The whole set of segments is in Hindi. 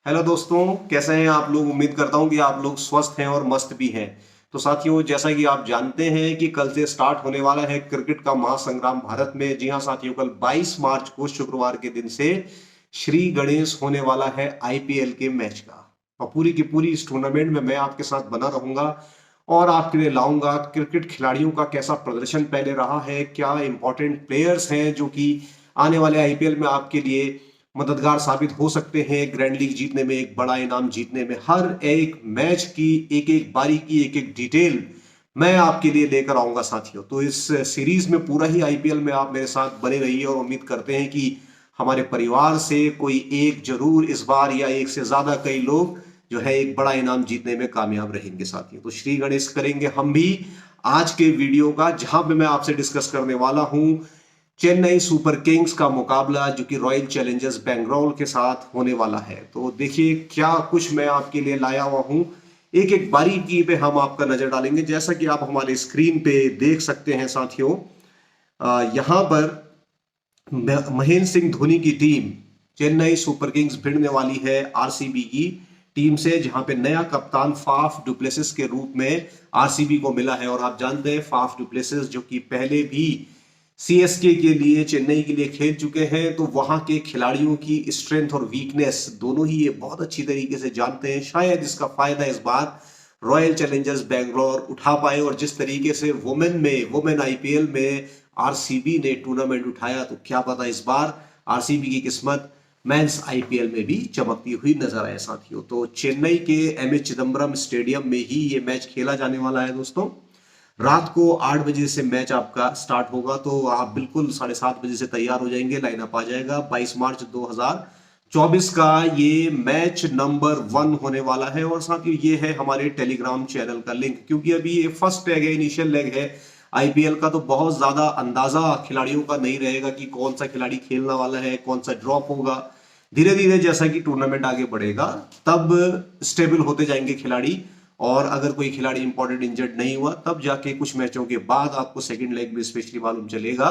हेलो दोस्तों, कैसे हैं आप लोग। उम्मीद करता हूं कि आप लोग स्वस्थ हैं और मस्त भी हैं। तो साथियों, जैसा कि आप जानते हैं कि कल से स्टार्ट होने वाला है क्रिकेट का महासंग्राम भारत में। जी हां साथियों, कल 22 मार्च को शुक्रवार के दिन से श्री गणेश होने वाला है आईपीएल के मैच का। और पूरी की पूरी इस टूर्नामेंट में मैं आपके साथ बना रहूंगा और आपके लिए लाऊंगा क्रिकेट खिलाड़ियों का कैसा प्रदर्शन पहले रहा है, क्या इंपॉर्टेंट प्लेयर्स हैं जो कि आने वाले आईपीएल में आपके लिए मददगार साबित हो सकते हैं ग्रैंड लीग जीतने में, एक बड़ा इनाम जीतने में। हर एक मैच की एक एक बारीकी, एक एक डिटेल मैं आपके लिए लेकर आऊंगा साथियों। तो इस सीरीज में पूरा ही आईपीएल में आप मेरे साथ बने रहिए और उम्मीद करते हैं कि हमारे परिवार से कोई एक जरूर इस बार या एक से ज्यादा कई लोग जो है एक बड़ा इनाम जीतने में कामयाब रहेंगे साथियों। तो श्री गणेश करेंगे हम भी आज के वीडियो का, जहां पे मैं आपसे डिस्कस करने वाला हूं चेन्नई सुपर किंग्स का मुकाबला जो कि रॉयल चैलेंजर्स बेंगलोर के साथ होने वाला है। तो देखिए क्या कुछ मैं आपके लिए लाया हुआ हूं, एक एक बारीकी पे हम आपका नजर डालेंगे। जैसा कि आप हमारे स्क्रीन पे देख सकते हैं साथियों, यहां पर महेंद्र सिंह धोनी की टीम चेन्नई सुपर किंग्स भिड़ने वाली है आरसीबी की टीम से, जहां पे नया कप्तान फाफ डुप्लेसिस के रूप में आरसीबी को मिला है। और आप जानते हैं फाफ डुप्लेसिस जो कि पहले भी सीएसके के लिए, चेन्नई के लिए खेल चुके हैं, तो वहां के खिलाड़ियों की स्ट्रेंथ और वीकनेस दोनों ही ये बहुत अच्छी तरीके से जानते हैं। शायद इसका फायदा इस बार रॉयल चैलेंजर्स बेंगलोर उठा पाए। और जिस तरीके से वुमेन आईपीएल में आरसीबी ने टूर्नामेंट उठाया, तो क्या पता इस बार आरसीबी की किस्मत मेंस आईपीएल में भी चमकती हुई नजर आए साथियों। तो चेन्नई के एमए चिदम्बरम स्टेडियम में ही ये मैच खेला जाने वाला है दोस्तों। रात को 8 बजे से मैच आपका स्टार्ट होगा, तो आप बिल्कुल 7:30 बजे से तैयार हो जाएंगे, लाइनअप आ जाएगा। 22 मार्च 2024 का ये मैच नंबर 1 होने वाला है। और साथ ही ये है हमारे टेलीग्राम चैनल का लिंक, क्योंकि अभी ये फर्स्ट लेग है, इनिशियल लेग है आईपीएल का, तो बहुत ज्यादा अंदाजा खिलाड़ियों का नहीं रहेगा कि कौन सा खिलाड़ी खेलने वाला है, कौन सा ड्रॉप होगा। धीरे धीरे जैसा कि टूर्नामेंट आगे बढ़ेगा तब स्टेबल होते जाएंगे खिलाड़ी। और अगर कोई खिलाड़ी इंपॉर्टेंट इंजर्ड नहीं हुआ, तब जाके कुछ मैचों के बाद आपको सेकंड लेग में स्पेशली मालूम चलेगा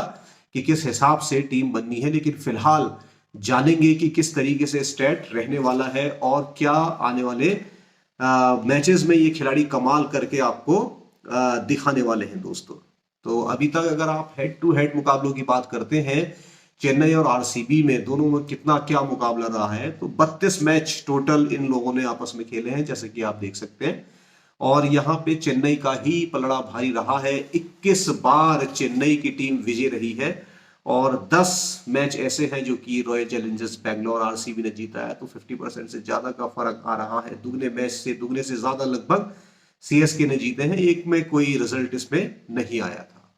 कि किस हिसाब से टीम बननी है। लेकिन फिलहाल जानेंगे कि किस तरीके से स्टेट रहने वाला है और क्या आने वाले मैचेस में ये खिलाड़ी कमाल करके आपको दिखाने वाले हैं दोस्तों। तो अभी तक अगर आप हेड टू हेड मुकाबलों की बात करते हैं, चेन्नई और आरसीबी में दोनों में कितना क्या मुकाबला रहा है, तो 32 मैच टोटल इन लोगों ने आपस में खेले हैं, जैसे कि आप देख सकते हैं। और यहां पे चेन्नई का ही पलड़ा भारी रहा है। 21 बार चेन्नई की टीम विजय रही है और 10 मैच ऐसे हैं जो कि रॉयल चैलेंजर्स बेंगलोर आरसीबी ने जीता है। तो 50% से ज्यादा का फर्क आ रहा है, दुगने से ज्यादा लगभग सीएसके ने जीते हैं। एक में कोई रिजल्ट इसमें नहीं आया था।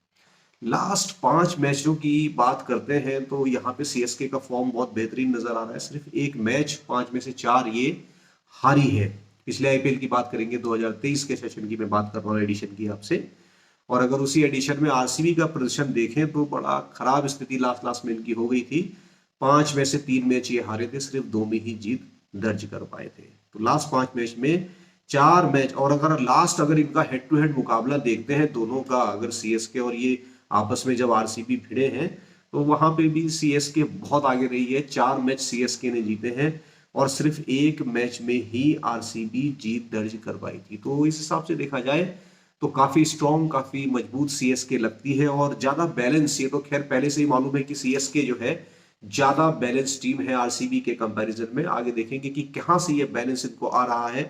लास्ट 5 मैचों की बात करते हैं तो यहाँ पे सीएसके का फॉर्म बहुत बेहतरीन नजर आ रहा है। सिर्फ एक मैच 5 में से 4 ये हारी है। पिछले आईपीएल की बात करेंगे, 2023 के सेशन की मैं बात कर रहा हूँ, एडिशन की आपसे। और अगर उसी एडिशन में आरसीबी का प्रदर्शन देखें तो बड़ा खराब स्थिति लास्ट लास्ट में इनकी हो गई थी। 5 में से 3 मैच ये हारे थे, सिर्फ 2 में ही जीत दर्ज कर पाए थे। तो लास्ट 5 मैच में 4 मैच, और अगर इनका हेड टू हेड मुकाबला देखते हैं दोनों का, अगर सीएसके और ये आपस में जब आरसीबी भिड़े हैं, तो वहां पे भी सीएसके बहुत आगे रही है। 4 मैच सीएसके ने जीते हैं और सिर्फ एक मैच में ही आरसीबी जीत दर्ज कर पाई थी। तो इस हिसाब से देखा जाए तो काफी स्ट्रॉन्ग, काफी मजबूत सीएसके लगती है और ज्यादा बैलेंस। ये तो खैर पहले से ही मालूम है कि सीएसके जो है ज्यादा बैलेंस टीम है आरसीबी के कंपैरिजन में। आगे देखेंगे कि कहां से ये बैलेंस इनको आ रहा है,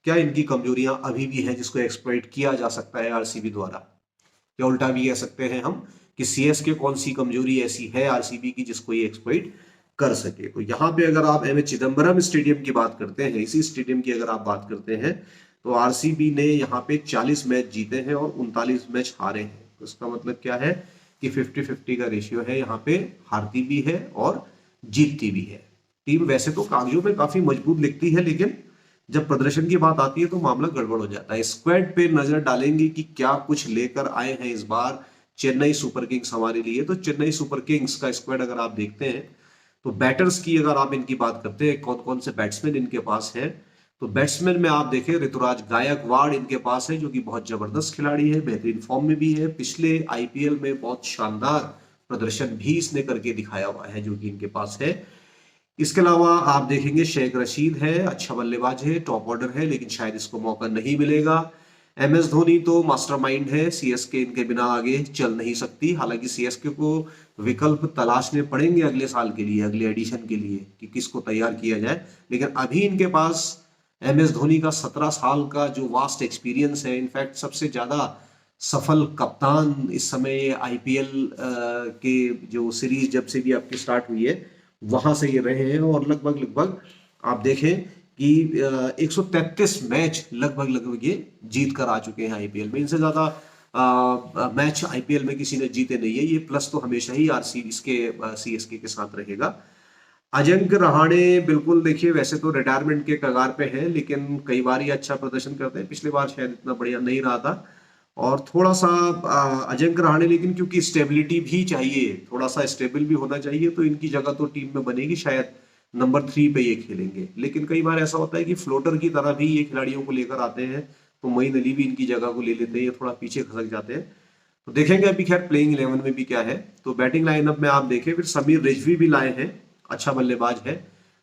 क्या इनकी कमजोरियां अभी भी हैं जिसको एक्सप्लॉइट किया जा सकता है आरसीबी द्वारा, या उल्टा भी कह सकते हैं हम कि सीएसके कौन सी कमजोरी ऐसी है आरसीबी की जिसको ये एक्सप्लॉइट कर सके। तो यहाँ पे अगर आप एम ए चिदम्बरम स्टेडियम की बात करते हैं, इसी स्टेडियम की अगर आप बात करते हैं, तो आरसीबी ने यहाँ पे 40 मैच जीते हैं और 39 मैच हारे हैं। तो इसका मतलब क्या है कि 50-50 का रेशियो है, यहाँ पे हारती भी है और जीतती भी है। टीम वैसे तो कागजों में काफी मजबूत लिखती है, लेकिन जब प्रदर्शन की बात आती है तो मामला गड़बड़ हो जाता है। स्क्वाड पे नजर डालेंगे कि क्या कुछ लेकर आए हैं इस बार चेन्नई सुपर किंग्स हमारे लिए। तो चेन्नई सुपर किंग्स का स्क्वाड अगर आप देखते हैं, तो बैटर्स की अगर आप इनकी बात करते हैं, कौन कौन से बैट्समैन इनके पास है, तो बैट्समैन में आप देखें ऋतुराज गायकवाड़ इनके पास है, जो कि बहुत जबरदस्त खिलाड़ी है, बेहतरीन फॉर्म में भी है। पिछले आईपीएल में बहुत शानदार प्रदर्शन भी इसने करके दिखाया हुआ है, जो कि इनके पास है। इसके अलावा आप देखेंगे शेख रशीद है, अच्छा बल्लेबाज है, टॉप ऑर्डर है, लेकिन शायद इसको मौका नहीं मिलेगा। MS धोनी तो मास्टरमाइंड है, CSK इनके बिना आगे चल नहीं सकती। हालांकि CSK को विकल्प तलाशने पड़ेंगे अगले साल के लिए, अगले एडिशन के लिए, कि किसको तैयार किया जाए। लेकिन अभी इनके पास MS धोनी का 17 साल का जो वास्ट एक्सपीरियंस है, इनफैक्ट सबसे ज्यादा सफल कप्तान इस समय IPL के जो सीरीज जब से भी आपकी स्टार्ट हुई है वहां से ये रहे हैं। और लगभग लगभग आप देखें कि 133 मैच लगभग लगभग ये जीत कर आ चुके हैं IPL में। इनसे ज्यादा मैच IPL में किसी ने जीते नहीं है। ये प्लस तो हमेशा ही RC इसके CSK के साथ रहेगा। अजिंक्य रहाणे बिल्कुल देखिए, वैसे तो रिटायरमेंट के कगार पे है, लेकिन कई बार ही अच्छा प्रदर्शन करते हैं। पिछले बार शायद इतना बढ़िया नहीं रहा था। और थोड़ा सा अजिंक्य रहाणे, लेकिन क्योंकि स्टेबिलिटी भी चाहिए, थोड़ा सा स्टेबल भी होना चाहिए, तो इनकी जगह तो टीम में बनेगी, शायद नंबर 3 पे ये खेलेंगे। लेकिन कई बार ऐसा होता है कि फ्लोटर की तरह भी ये खिलाड़ियों को लेकर आते हैं, तो मोइन अली भी इनकी जगह को ले लेते हैं, ये थोड़ा पीछे खसक जाते हैं। तो देखेंगे अभी खैर प्लेइंग 11 में भी क्या है। तो बैटिंग लाइनअप में आप देखें, फिर समीर रिजवी भी लाए हैं, अच्छा बल्लेबाज है,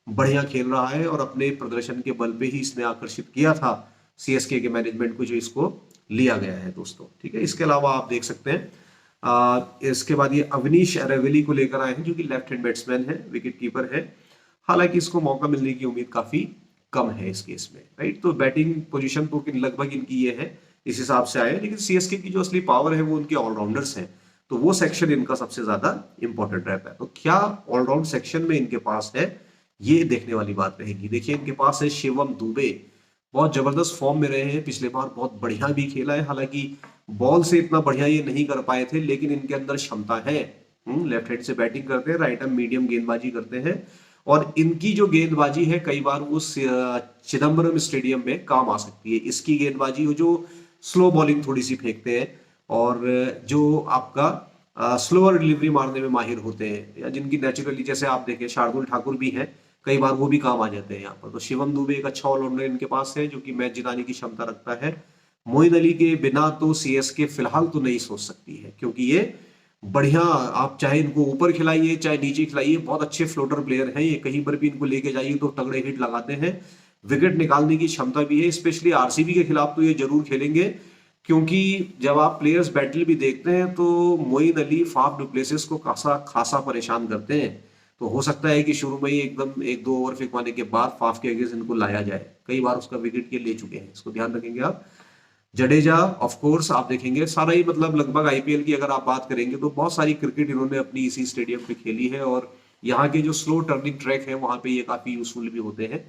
बढ़िया खेल रहा है, और अपने प्रदर्शन के बल पे ही इसने आकर्षित किया था CSK के मैनेजमेंट को, जो इसको लिया गया है दोस्तों। ठीक है, इसके अलावा आप देख सकते हैं इसके बाद ये अवनीश अरेवली को लेकर आए हैं, जो कि लेफ्ट हैंड बैट्समैन है, विकेट कीपर है। हालांकि इसको मौका मिलने की उम्मीद काफी कम है इस केस में, राइट। तो बैटिंग पोजीशन तो लगभग इनकी ये है, इस हिसाब से आए। लेकिन CSK की जो असली पावर है वो उनके ऑलराउंडर्स हैं, तो वो सेक्शन इनका सबसे ज्यादा इंपॉर्टेंट रहता है। तो क्या ऑलराउंड सेक्शन में इनके पास है, ये देखने वाली बात रहेगी। देखिए इनके पास है शिवम दुबे, बहुत जबरदस्त फॉर्म में रहे हैं, पिछले बार बहुत बढ़िया भी खेला है। हालांकि बॉल से इतना बढ़िया ये नहीं कर पाए थे, लेकिन इनके अंदर क्षमता है। लेफ्ट हैंड से बैटिंग करते हैं, राइट हैंड मीडियम गेंदबाजी करते हैं, और इनकी जो गेंदबाजी है कई बार वो चिदम्बरम स्टेडियम में काम आ सकती है। इसकी गेंदबाजी हो जो स्लो बॉलिंग थोड़ी सी फेंकते हैं, और जो आपका स्लोअर डिलीवरी मारने में माहिर होते हैं, या जिनकी नेचुरली, जैसे आप देखें शार्दुल ठाकुर भी है, कई बार वो भी काम आ जाते हैं यहाँ पर। तो शिवम दुबे एक अच्छा ऑलराउंडर इनके पास है, जो कि मैच जिताने की क्षमता रखता है। मोइन अली के बिना तो CSK फिलहाल तो नहीं सोच सकती है, क्योंकि ये बढ़िया, आप चाहे इनको ऊपर खिलाइए चाहे नीचे खिलाइए, बहुत अच्छे फ्लोटर प्लेयर हैं ये, कहीं पर भी इनको लेके जाइए तो तगड़े हिट लगाते हैं, विकेट निकालने की क्षमता भी है। स्पेशली RCB के खिलाफ तो ये जरूर खेलेंगे, क्योंकि जब आप प्लेयर्स बैटल भी देखते हैं तो मोइन अली फाफ डुप्लेसिस को खासा खासा परेशान करते हैं। तो हो सकता है कि शुरू में ही एकदम 1-2 ओवर फेंकवाने के बाद फाफ के अगेंस्ट इनको लाया जाए। कई बार उसका विकेट के ले चुके हैं, इसको ध्यान रखेंगे आप। जडेजा ऑफ कोर्स आप देखेंगे सारा ही, मतलब लगभग IPL की अगर आप बात करेंगे तो बहुत सारी क्रिकेट इन्होंने अपनी इसी स्टेडियम पे खेली है, और यहाँ के जो स्लो टर्निंग ट्रैक है वहां पे ये काफी यूजफुल भी होते हैं,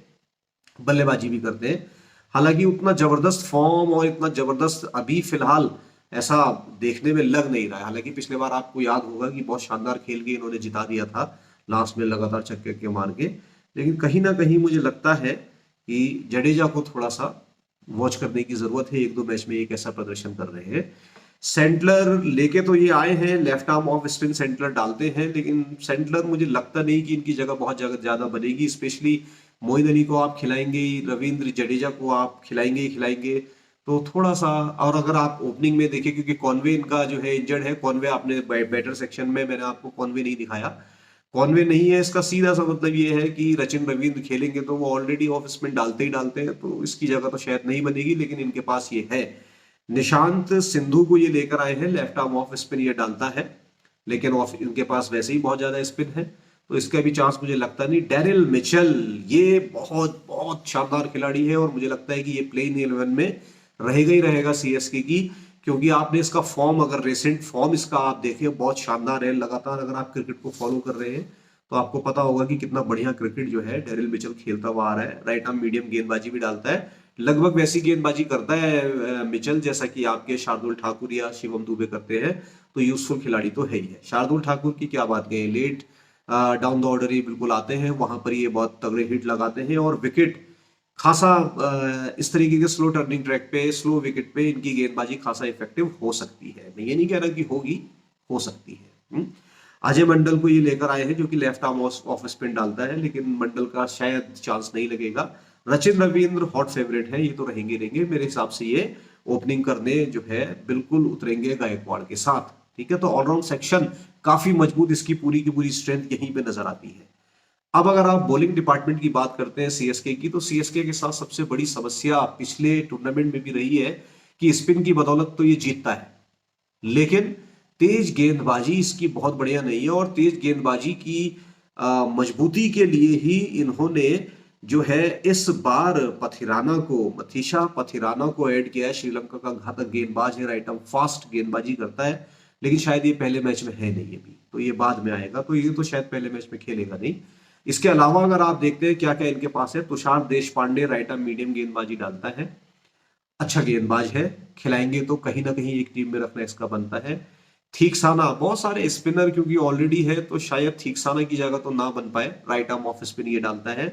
बल्लेबाजी भी करते हैं। हालांकि उतना जबरदस्त फॉर्म और इतना जबरदस्त अभी फिलहाल ऐसा देखने में लग नहीं रहा है। हालांकि पिछले बार आपको याद होगा कि बहुत शानदार खेल के इन्होंने जिता दिया था लास्ट में, लगातार छक्के के मार के। लेकिन कहीं ना कहीं मुझे लगता है कि जडेजा को थोड़ा सा वॉच करने की जरूरत है, 1-2 मैच में एक ऐसा प्रदर्शन कर रहे हैं। सेंटलर लेके तो ये आए हैं, लेफ्ट आर्म ऑफ स्पिन सेंटलर डालते हैं, लेकिन सेंटलर मुझे लगता नहीं कि इनकी जगह बहुत ज्यादा बनेगी। स्पेशली मोइन अली को आप खिलाएंगे ही, रविंद्र जडेजा को आप खिलाएंगे ही खिलाएंगे, तो थोड़ा सा। और अगर आप ओपनिंग में देखें, क्योंकि कॉनवे इनका जो है इंजर्ड है, कॉनवे आपने बैटर सेक्शन में मैंने आपको कॉनवे नहीं दिखाया, कॉनवे नहीं है, इसका सीधा सा मतलब ये है कि रचिन रविंद्र खेलेंगे तो वो ऑलरेडी ऑफ स्पिन डालते ही डालते हैं, तो इसकी जगह तो शायद नहीं बनेगी, लेकिन इनके पास ये है। निशांत सिंधु को ये लेकर आए हैं, लेफ्ट आर्म ऑफ स्पिन ये डालता है, लेकिन ऑफ इनके पास वैसे ही बहुत ज्यादा स्पिन है, तो इसका भी चांस मुझे लगता नहीं। डेरिल मिचेल ये बहुत बहुत शानदार खिलाड़ी है, और मुझे लगता है कि ये प्लेइंग 11 में रहेगा ही रहेगा CSK की, क्योंकि आपने इसका फॉर्म, अगर रिसेंट फॉर्म इसका आप देखें, बहुत शानदार है। लगातार अगर आप क्रिकेट को फॉलो कर रहे हैं तो आपको पता होगा कि कितना बढ़िया क्रिकेट जो है डेरिल मिचेल खेलता हुआ आ रहा है। राइट आर्म मीडियम गेंदबाजी भी डालता है, लगभग वैसी गेंदबाजी करता है मिचेल जैसा कि आपके शार्दुल ठाकुर या शिवम दुबे करते हैं। तो यूजफुल खिलाड़ी तो है ही है। शार्दुल ठाकुर की क्या बात कहें, लेट डाउन द ऑर्डर ये बिल्कुल आते हैं, वहां पर ये बहुत तगड़े हिट लगाते हैं, और विकेट खासा इस तरीके के स्लो टर्निंग ट्रैक पे, स्लो विकेट पे इनकी गेंदबाजी खासा इफेक्टिव हो सकती है। मैं ये नहीं कह रहा कि होगी, हो सकती है। अजय मंडल को ये लेकर आए हैं, जो कि लेफ्ट आर्म ऑफ स्पिन डालता है, लेकिन मंडल का शायद चांस नहीं लगेगा। रचिन रविंद्र हॉट फेवरेट है, ये तो रहेंगे मेरे हिसाब से, ये ओपनिंग करने जो है बिल्कुल उतरेंगे गायकवाड़ के साथ। ठीक है, तो ऑलराउंड सेक्शन काफी मजबूत, इसकी पूरी की पूरी स्ट्रेंथ यहीं पे नजर आती है। अब अगर आप बॉलिंग डिपार्टमेंट की बात करते हैं सीएसके की, तो सीएसके के साथ सबसे बड़ी समस्या पिछले टूर्नामेंट में भी रही है कि स्पिन की बदौलत तो ये जीतता है, लेकिन तेज गेंदबाजी इसकी बहुत बढ़िया नहीं है। और तेज गेंदबाजी की मजबूती के लिए ही इन्होंने जो है इस बार पथिराना को, मथीशा पथिराना को ऐड किया है। श्रीलंका का घातक गेंदबाज है, राइट आर्म फास्ट गेंदबाजी करता है, लेकिन शायद ये पहले मैच में है नहीं अभी, तो ये बाद में आएगा, तो ये तो शायद पहले मैच में खेलेगा नहीं। इसके अलावा अगर आप देखते हैं क्या क्या इनके पास है, Tushar Deshpande right arm medium गेंदबाजी डालता है, अच्छा गेंदबाज है, खिलाएंगे तो कहीं ना कहीं एक टीम में रखना इसका बनता है। थीक्साना, बहुत सारे स्पिनर क्योंकि ऑलरेडी है तो शायद थीक्साना की जगह तो ना बन पाए, राइट आर्म ऑफ स्पिन ये डालता है।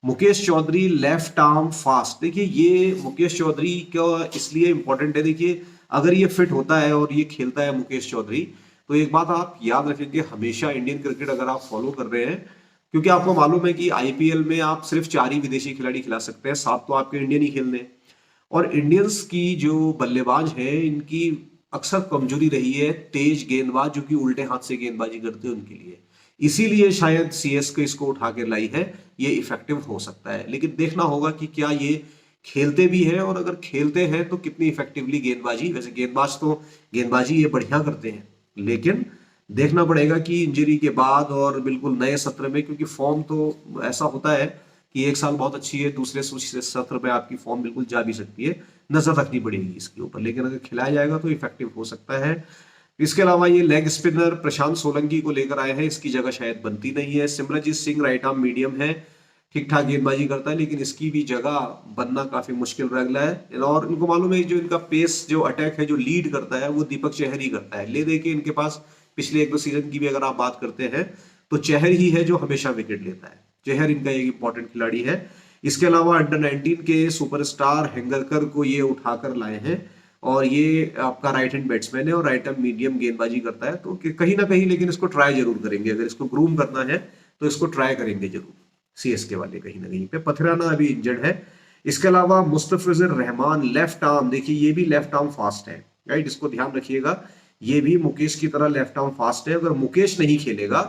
Mukesh Chaudhary left arm fast, देखिए ये मुकेश चौधरी का इसलिए इंपॉर्टेंट है, देखिए अगर ये फिट होता है और ये खेलता है मुकेश चौधरी, तो एक बात आप याद रखेंगे हमेशा, इंडियन क्रिकेट अगर आप फॉलो कर रहे हैं, क्योंकि आपको मालूम है कि आईपीएल में आप सिर्फ 4 ही विदेशी खिलाड़ी खिला सकते हैं, 7 तो आपके इंडियन ही खेलने हैं। और इंडियंस की जो बल्लेबाज हैं इनकी अक्सर कमजोरी रही है तेज गेंदबाज जो कि उल्टे हाथ से गेंदबाजी करते हैं उनके लिए, इसीलिए शायद सीएसके इसको उठा के लाई है। ये इफेक्टिव हो सकता है, लेकिन देखना होगा कि क्या ये खेलते भी हैं, और अगर खेलते हैं तो कितनी इफेक्टिवली गेंदबाजी, वैसे गेंदबाज तो गेंदबाजी ये बढ़िया करते हैं, लेकिन देखना पड़ेगा कि इंजरी के बाद और बिल्कुल नए सत्र में, क्योंकि फॉर्म तो ऐसा होता है कि एक साल बहुत अच्छी है, दूसरे सत्र में आपकी फॉर्म बिल्कुल जा भी सकती है, नजर रखनी पड़ेगी इसके ऊपर, लेकिन अगर खिलाया जाएगा तो इफेक्टिव हो सकता है। इसके अलावा ये लेग स्पिनर प्रशांत सोलंकी को लेकर आए हैं, इसकी जगह शायद बनती नहीं है। Simranjeet Singh right arm medium है, ठीक ठाक गेंदबाजी करता है, लेकिन इसकी भी जगह बनना काफी मुश्किल रह गया है। और इनको मालूम है जो इनका पेस जो अटैक है जो लीड करता है वो दीपक चहर ही करता है, ले दे के इनके पास पिछले 1-2 सीजन की भी अगर आप बात करते हैं तो चहर ही है जो हमेशा विकेट लेता है, चहर इनका एक इंपॉर्टेंट खिलाड़ी है। इसके अलावा अंडर 19 के सुपरस्टार हेंगरकर को ये उठाकर लाए हैं, और ये आपका राइट हैंड बैट्समैन है और राइट हैंड मीडियम गेंदबाजी करता है, तो कहीं ना कहीं लेकिन इसको ट्राई जरूर करेंगे, अगर इसको ग्रूम करना है तो इसको ट्राई करेंगे जरूर सीएसके वाले कहीं ना कहीं पे। पथिराना अभी इंजर्ड है। इसके अलावा मुस्तफिजुर रहमान लेफ्ट आर्म, देखिए ये भी लेफ्ट आर्म फास्ट है, राइट, इसको ध्यान रखिएगा, ये भी मुकेश की तरह लेफ्ट आर्म फास्ट है। अगर मुकेश नहीं खेलेगा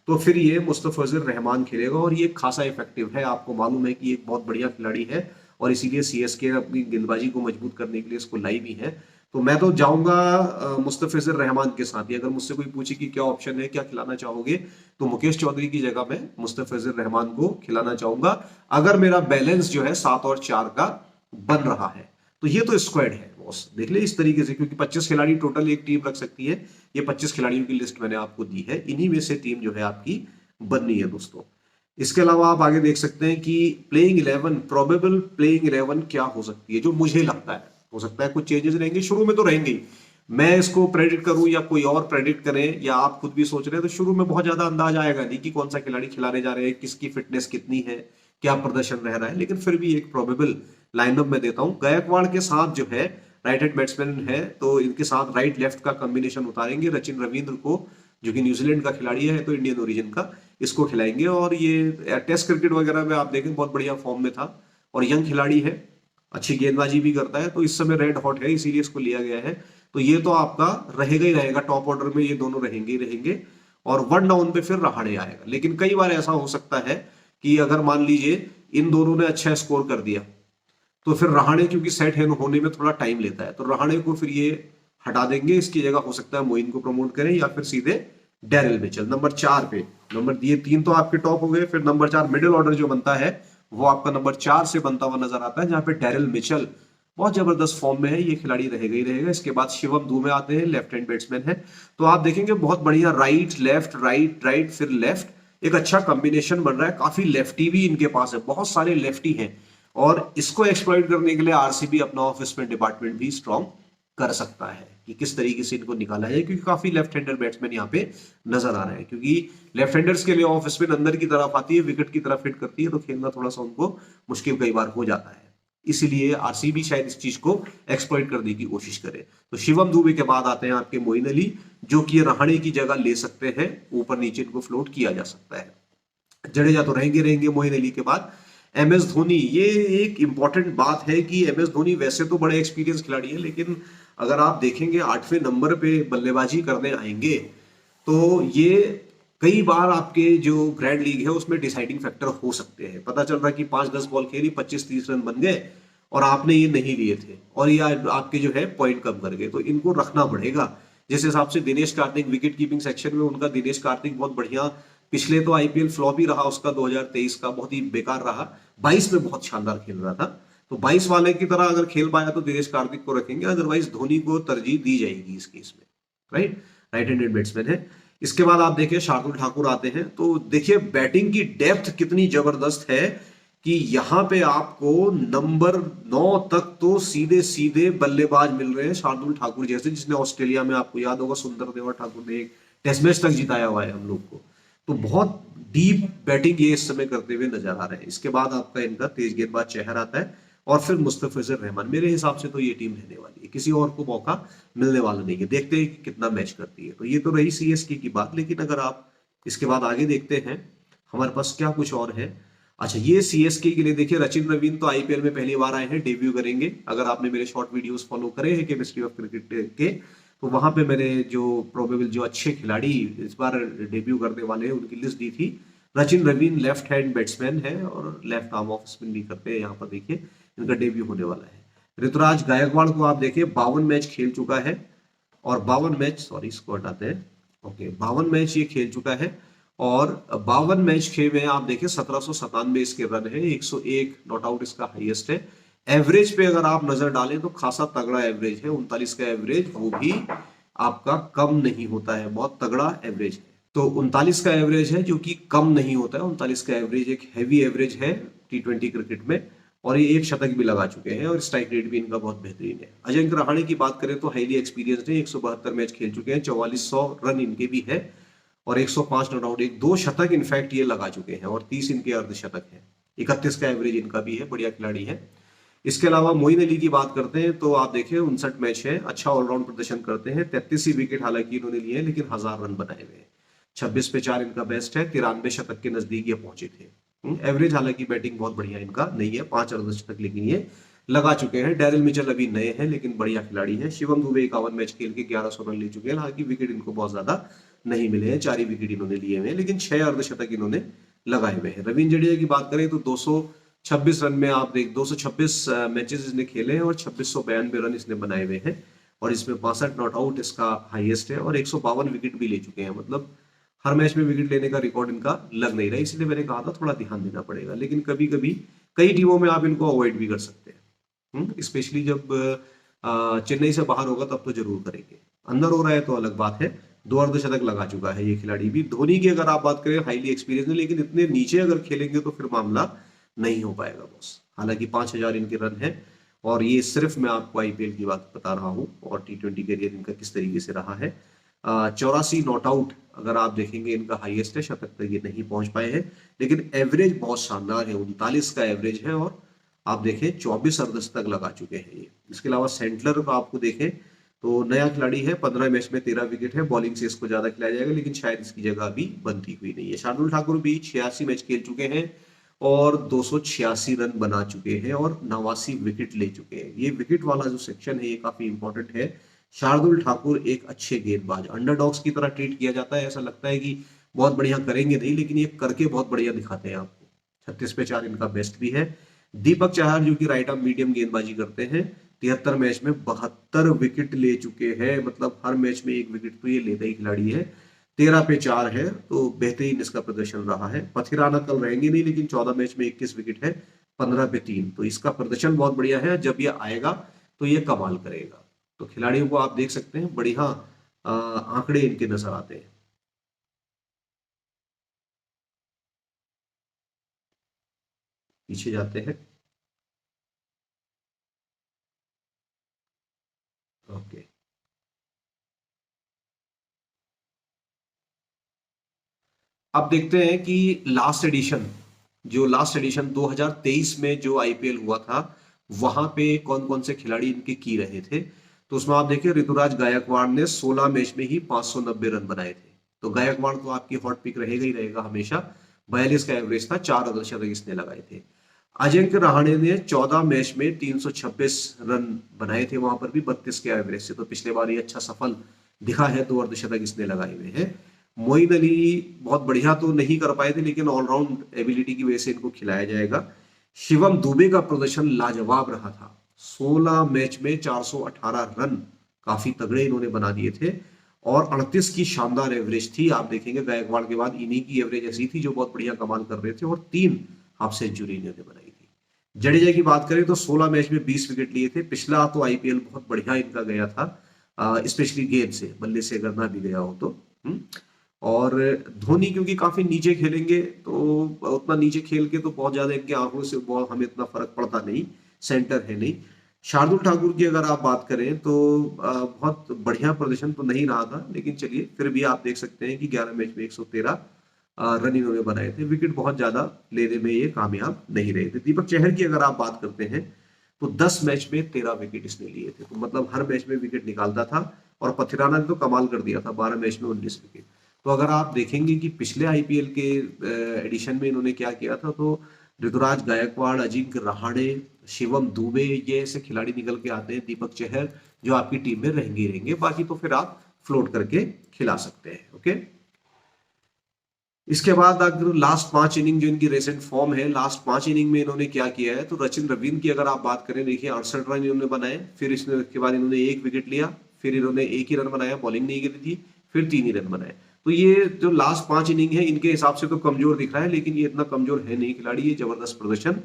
तो फिर ये मुस्तफिजुर रहमान खेलेगा, और ये खासा इफेक्टिव है, आपको मालूम है कि एक बहुत बढ़िया खिलाड़ी है, और इसीलिए सीएसके अपनी गेंदबाजी को मजबूत करने के लिए इसको लाई भी है। तो मैं तो जाऊंगा मुस्तफिजुर रहमान के साथ ही, अगर मुझसे कोई पूछे कि क्या ऑप्शन है, क्या खिलाना चाहोगे, तो मुकेश चौधरी की जगह मैं मुस्तफिजुर रहमान को खिलाना चाहूंगा, अगर मेरा बैलेंस जो है 7 और 4 का बन रहा है। तो ये तो स्क्वाड है बॉस, देख ले इस तरीके से, क्योंकि 25 खिलाड़ी टोटल एक टीम रख सकती है, ये 25 खिलाड़ियों की लिस्ट मैंने आपको दी है, इन्हीं में से टीम जो है आपकी बननी है दोस्तों। इसके अलावा आप आगे देख सकते हैं कि प्लेइंग 11, प्रोबेबल प्लेइंग 11 क्या हो सकती है, जो मुझे लगता है हो सकता है कुछ चेंजेस रहेंगे, शुरू में तो रहेंगे ही, मैं इसको प्रेडिक्ट करूं या कोई और प्रेडिक्ट करें या आप खुद भी सोच रहे हैं, तो शुरू में बहुत ज्यादा अंदाज आएगा नहीं कि कौन सा खिलाड़ी खिलाने जा रहे हैं, किसकी फिटनेस कितनी है, क्या प्रदर्शन रह रहा है, लेकिन फिर भी एक प्रोबेबल लाइनअप में देता हूं। गायकवाड़ के साथ जो है राइट हैंड बैट्समैन है, तो इनके साथ राइट लेफ्ट का कॉम्बिनेशन उतारेंगे, रचिन रविंद्र को जो कि न्यूजीलैंड का खिलाड़ी है तो इंडियन ओरिजिन का, इसको खिलाएंगे। और ये टेस्ट क्रिकेट वगैरह में आप देखें बहुत बढ़िया फॉर्म में था, और यंग खिलाड़ी है, अच्छी गेंदबाजी भी करता है, तो इस समय रेड हॉट है, इसीलिए इसको लिया गया है। तो ये तो आपका रहेगा ही रहेगा, टॉप ऑर्डर में ये दोनों रहेंगे ही रहेंगे, और 1 डाउन पे फिर रहाणे आएगा। लेकिन कई बार ऐसा हो सकता है कि अगर मान लीजिए इन दोनों ने अच्छा स्कोर कर दिया, तो फिर रहाणे क्योंकि सेट है होने में थोड़ा टाइम लेता है, तो रहाणे को फिर ये हटा देंगे, इसकी जगह हो सकता है मोइन को प्रमोट करें, या फिर सीधे डेरिल मिचेल नंबर 4 पे। नंबर ये 3 तो आपके टॉप हो गए, फिर नंबर 4 मिडिल ऑर्डर जो बनता है वो आपका नंबर 4 से बनता हुआ नजर आता है, जहां पे डेरिल मिचेल बहुत जबरदस्त फॉर्म में है, ये खिलाड़ी रहेगा ही रहेगा। इसके बाद शिवम दुबे आते हैं, लेफ्ट हैंड बैट्समैन है, तो आप देखेंगे बहुत बढ़िया राइट लेफ्ट राइट राइट फिर लेफ्ट, एक अच्छा कॉम्बिनेशन बन रहा है, काफी लेफ्टी भी इनके पास है, बहुत सारे लेफ्टी हैं, और इसको एक्सप्लॉइट करने के लिए आरसीबी अपना ऑफ स्पिन डिपार्टमेंट भी स्ट्रॉन्ग कर सकता है कि किस तरीके से इनको निकाला जाए, क्योंकि काफी लेफ्ट हैंडर बैट्समैन यहाँ पे नजर आ रहे हैं, क्योंकि लेफ्ट हैंडर्स के लिए ऑफ स्पिन अंदर की तरफ आती है, विकेट की तरफ हिट करती है, तो खेलना थोड़ा सा उनको मुश्किल कई बार हो जाता है, इसीलिए आरसीबी शायद इस चीज को एक्सप्लॉइट करने की कोशिश करे। तो शिवम दुबे के बाद आते हैं आपके मोइन अली, जो कि रहाणे की जगह ले सकते हैं, ऊपर नीचे इनको फ्लोट किया जा सकता है। जडेजा तो रहेंगे रहेंगे मोइन अली के बाद। एमएस धोनी, ये एक इंपॉर्टेंट बात है कि एमएस धोनी वैसे तो बड़े एक्सपीरियंस खिलाड़ी है, लेकिन अगर आप देखेंगे 8वें नंबर पे बल्लेबाजी करने आएंगे, तो ये कई बार आपके जो ग्रैंड लीग है उसमें डिसाइडिंग फैक्टर हो सकते हैं। पता चल रहा है कि 5-10 बॉल खेली, 25-30 रन बन गए और आपने ये नहीं लिए थे और ये आपके जो है पॉइंट कम कर गए, तो इनको रखना पड़ेगा। जिस हिसाब से Dinesh Karthik wicket keeping section में, उनका दिनेश कार्तिक बहुत बढ़िया, पिछले तो आईपीएल फ्लॉप ही रहा उसका, 2023 का बहुत ही बेकार रहा, 22 में बहुत शानदार खेल रहा था। तो 22 वाले की तरह अगर खेल पाया तो दिनेश कार्तिक को रखेंगे, अदरवाइज धोनी को तरजीह दी जाएगी इस केस में। राइट, राइट हैंडेड बैट्समैन है। इसके बाद आप देखिए शार्दुल ठाकुर आते हैं, तो देखिए बैटिंग की डेप्थ कितनी जबरदस्त है कि यहाँ पे आपको नंबर 9 तक तो सीधे सीधे बल्लेबाज मिल रहे हैं, शार्दुल ठाकुर जैसे, जिसने ऑस्ट्रेलिया में, आपको याद होगा, सुंदर देवा ठाकुर ने एक टेस्ट मैच तक जिताया हुआ है हम लोग को। तो बहुत डीप बैटिंग ये इस समय करते हुए नजर आ रहे हैं। इसके बाद आपका इनका तेज गेंदबाज चहर आता है और फिर मुस्तफिजुर रहमान। मेरे हिसाब से तो ये टीम रहने वाली है, किसी और को मौका मिलने वाला नहीं है। देखते हैं कि कितना मैच करती है। तो ये तो रही सीएसके की बात, लेकिन अगर आप इसके बाद आगे देखते हैं हमारे पास क्या कुछ और है। अच्छा, ये सीएसके के लिए देखिए रचिन रवीन तो आईपीएल में पहली बार आए हैं, डेब्यू करेंगे। अगर आपने मेरे शॉर्ट वीडियोस फॉलो करे हैं केमिस्ट्री ऑफ क्रिकेट के, तो वहां पे मैंने जो प्रोबेबल जो अच्छे खिलाड़ी इस बार डेब्यू करने वाले हैं उनकी लिस्ट दी थी। Rachin Ravindra left hand batsman है और लेफ्ट आर्म ऑफ स्पिन भी करते हैं। यहाँ पर देखिए इनका डेब्यू होने वाला है। ऋतुराज गायकवाड़ को आप देखिए 52 मैच खेल चुका है और 52 मैच, सॉरी इसको हटाते हैं, ओके, 52 मैच ये खेल चुका है और 52 मैच खेल में आप देखिए 1797 इसके रन है, 101 नॉट आउट इसका हाईएस्ट है। एवरेज पे अगर आप नजर डालें तो खासा तगड़ा एवरेज है, 39 का एवरेज, वो भी आपका कम नहीं होता है, बहुत तगड़ा एवरेज है। तो 39 का एवरेज है जो कि कम नहीं होता है। 39 का एवरेज एक हैवी एवरेज है T20 क्रिकेट में, और ये एक शतक भी लगा चुके हैं और स्ट्राइक रेट भी इनका बहुत बेहतरीन है। अजिंक्य रहाणे की बात करें तो हाईली एक्सपीरियंस्ड है, 172 मैच खेल चुके हैं, 4400 रन इनके भी है और 105 नॉट आउट, एक 2 शतक इनफैक्ट ये लगा चुके हैं और 30 इनके अर्धशतक है। 31 का एवरेज इनका भी है, बढ़िया खिलाड़ी है। इसके अलावा मोइन अली की बात करते हैं तो आप देखिए 59 मैच है, अच्छा ऑलराउंड प्रदर्शन करते हैं, 33 ही विकेट हालांकि इन्होंने लिए हैं लेकिन 1000 रन बनाए हुए हैं। 26 पे 4 इनका बेस्ट है, 93 शतक के नजदीक ये पहुंचे थे। एवरेज हालांकि बैटिंग बहुत बढ़िया इनका नहीं है, 5 अर्धशतक लेकिन ये लगा चुके हैं। डैरिल मिचेल अभी नए हैं लेकिन बढ़िया खिलाड़ी हैं। शिवम दुबे 51 मैच खेल के 1100 रन ले चुके हैं, हालांकि विकेट इनको बहुत ज्यादा नहीं मिले हैं, 4 ही विकेट इन्होंने लिए हुए हैं लेकिन 6 अर्धशतक इन्होंने लगाए हुए हैं। रवींद्र जडेजा की बात करें तो 226 रन में आप देख 226 मैचेस इसने खेले हैं और 2692 रन इसने बनाए हुए हैं और इसमें 62 नॉट आउट इसका हाईएस्ट है और 152 विकेट भी ले चुके हैं। मतलब हर मैच में विकेट लेने का रिकॉर्ड इनका लग नहीं रहा, इसलिए मैंने कहा था थोड़ा ध्यान देना पड़ेगा। लेकिन कभी कभी कई टीमों में आप इनको अवॉइड भी कर सकते हैं, स्पेशली जब चेन्नई से बाहर होगा तब तो जरूर करेंगे। अंदर हो रहा है तो अलग बात है। 2 अर्धशतक लगा चुका है ये खिलाड़ी भी। धोनी की अगर आप बात करें हाईली एक्सपीरियंस है, लेकिन इतने नीचे अगर खेलेंगे तो फिर मामला नहीं हो पाएगा बॉस। हालांकि 5000 इनके रन है और ये सिर्फ मैं आपको आईपीएल की बात बता रहा हूँ और T20 करियर इनका किस तरीके से रहा है। 84 नॉट आउट अगर आप देखेंगे इनका हाईएस्ट है, शतक तक ये नहीं पहुंच पाए हैं, लेकिन एवरेज बहुत शानदार है, 39 का एवरेज है और आप देखें 24 अर्धशतक लगा चुके हैं ये। इसके अलावा सेंटलर को आपको देखें तो नया खिलाड़ी है, 15 मैच में 13 विकेट है, बॉलिंग से इसको ज्यादा खिलाया जाएगा लेकिन शायद इसकी जगह अभी बनती हुई नहीं है। शार्दुल ठाकुर भी 86 मैच खेल चुके हैं और 286 रन बना चुके हैं और 89 विकेट ले चुके हैं। ये विकेट वाला जो सेक्शन है ये काफी इंपॉर्टेंट है। शार्दुल ठाकुर एक अच्छे गेंदबाज, अंडरडॉग्स की तरह ट्रीट किया जाता है, ऐसा लगता है कि बहुत बढ़िया करेंगे नहीं, लेकिन ये करके बहुत बढ़िया दिखाते हैं आपको। 36 पे 4 इनका बेस्ट भी है। दीपक चाहर जो कि राइट आर्म मीडियम गेंदबाजी करते हैं, 73 मैच में 72 विकेट ले चुके हैं, मतलब हर मैच में 1 विकेट तो ये लेता ही खिलाड़ी है। 13 पे 4 है तो बेहतरीन इसका प्रदर्शन रहा है। पथिराना कल रहेंगे नहीं लेकिन 14 मैच में 21 विकेट है, 15 पे 3, तो इसका प्रदर्शन बहुत बढ़िया है। जब ये आएगा तो ये कमाल करेगा। तो खिलाड़ियों को आप देख सकते हैं, बढ़िया आंकड़े इनके नजर आते हैं। पीछे जाते हैं, ओके। अब देखते हैं कि लास्ट एडिशन 2023 में जो आईपीएल हुआ था वहां पे कौन कौन से खिलाड़ी इनके की रहे थे। तो उसमें आप देखिए ऋतुराज गायकवाड़ ने 16 मैच में ही 590 रन बनाए थे। तो गायकवाड़ तो आपकी हॉट पिक रहेगा ही रहेगा हमेशा। 42 का एवरेज था, 4 अर्धशतक इसने लगाए थे। अजिंक्य रहाणे ने 14 मैच में 326 रन बनाए थे, वहां पर भी 32 के एवरेज से, तो पिछले बार ये अच्छा सफल दिखा है, 2 अर्धशतक इसने लगाए हुए हैं। मोइन अली बहुत बढ़िया तो नहीं कर पाए थे, लेकिन ऑलराउंड एबिलिटी की वजह से इनको खिलाया जाएगा। शिवम दुबे का प्रदर्शन लाजवाब रहा था। 16 मैच में 418 रन, काफी तगड़े इन्होंने बना दिए थे, और 38 की शानदार एवरेज थी। आप देखेंगे गायकवाड़ के बाद इन्हीं की एवरेज ऐसी थी जो बहुत बढ़िया कमाल कर रहे थे, और 3 हाफ सेंचुरी इन्होंने बनाई थी। जडेजा की बात करें तो 16 मैच में 20 विकेट लिए थे। पिछला तो आईपीएल बहुत बढ़िया इनका गया था, स्पेशली गेंद से, बल्ले से अगर ना भी गया हो तो। और धोनी क्योंकि काफी नीचे खेलेंगे, तो उतना नीचे खेल के तो बहुत ज्यादा इनके आंखों से बॉल हमें इतना फर्क पड़ता नहीं, सेंटर है नहीं। शार्दुल ठाकुर की अगर आप बात करें तो बहुत बढ़िया प्रदर्शन तो नहीं रहा था, लेकिन चलिए फिर भी आप देख सकते हैं कि 11 मैच में 113 रन इन्होंने बनाए थे। विकेट बहुत ज्यादा लेने में ये कामयाब नहीं रहे थे। दीपक चहर की अगर आप बात करते हैं तो 10 मैच में 13 विकेट इसने लिए थे, तो मतलब हर मैच में विकेट निकालता था। और पथिराना ने तो कमाल कर दिया था, 12 मैच में 19 विकेट। तो अगर आप देखेंगे कि पिछले आईपीएल के एडिशन में इन्होंने क्या किया था, तो ऋतुराज गायकवाड़, अजिंक्य रहाणे, शिवम दुबे, ये ऐसे खिलाड़ी निकल के आते हैं, दीपक चहर, जो आपकी टीम में रहेंगे ही रहेंगे। बाकी तो फिर आप फ्लोट करके खिला सकते हैं। ओके, इसके बाद अगर लास्ट 5 इनिंग जो इनकी रेसेंट फॉर्म है, लास्ट 5 इनिंग में इन्होंने क्या किया है, तो रचिन रवींद्र की अगर आप बात करें, देखिए 68 रन इन्होंने बनाए, फिर इसके बाद इन्होंने 1 विकेट लिया, फिर इन्होंने 1 ही रन बनाया, बॉलिंग नहीं करी थी, फिर 3 ही रन बनाए। तो ये जो लास्ट 5 इनिंग है, इनके हिसाब से तो कमजोर दिख रहा है, लेकिन ये इतना कमजोर है नहीं खिलाड़ी, ये जबरदस्त प्रदर्शन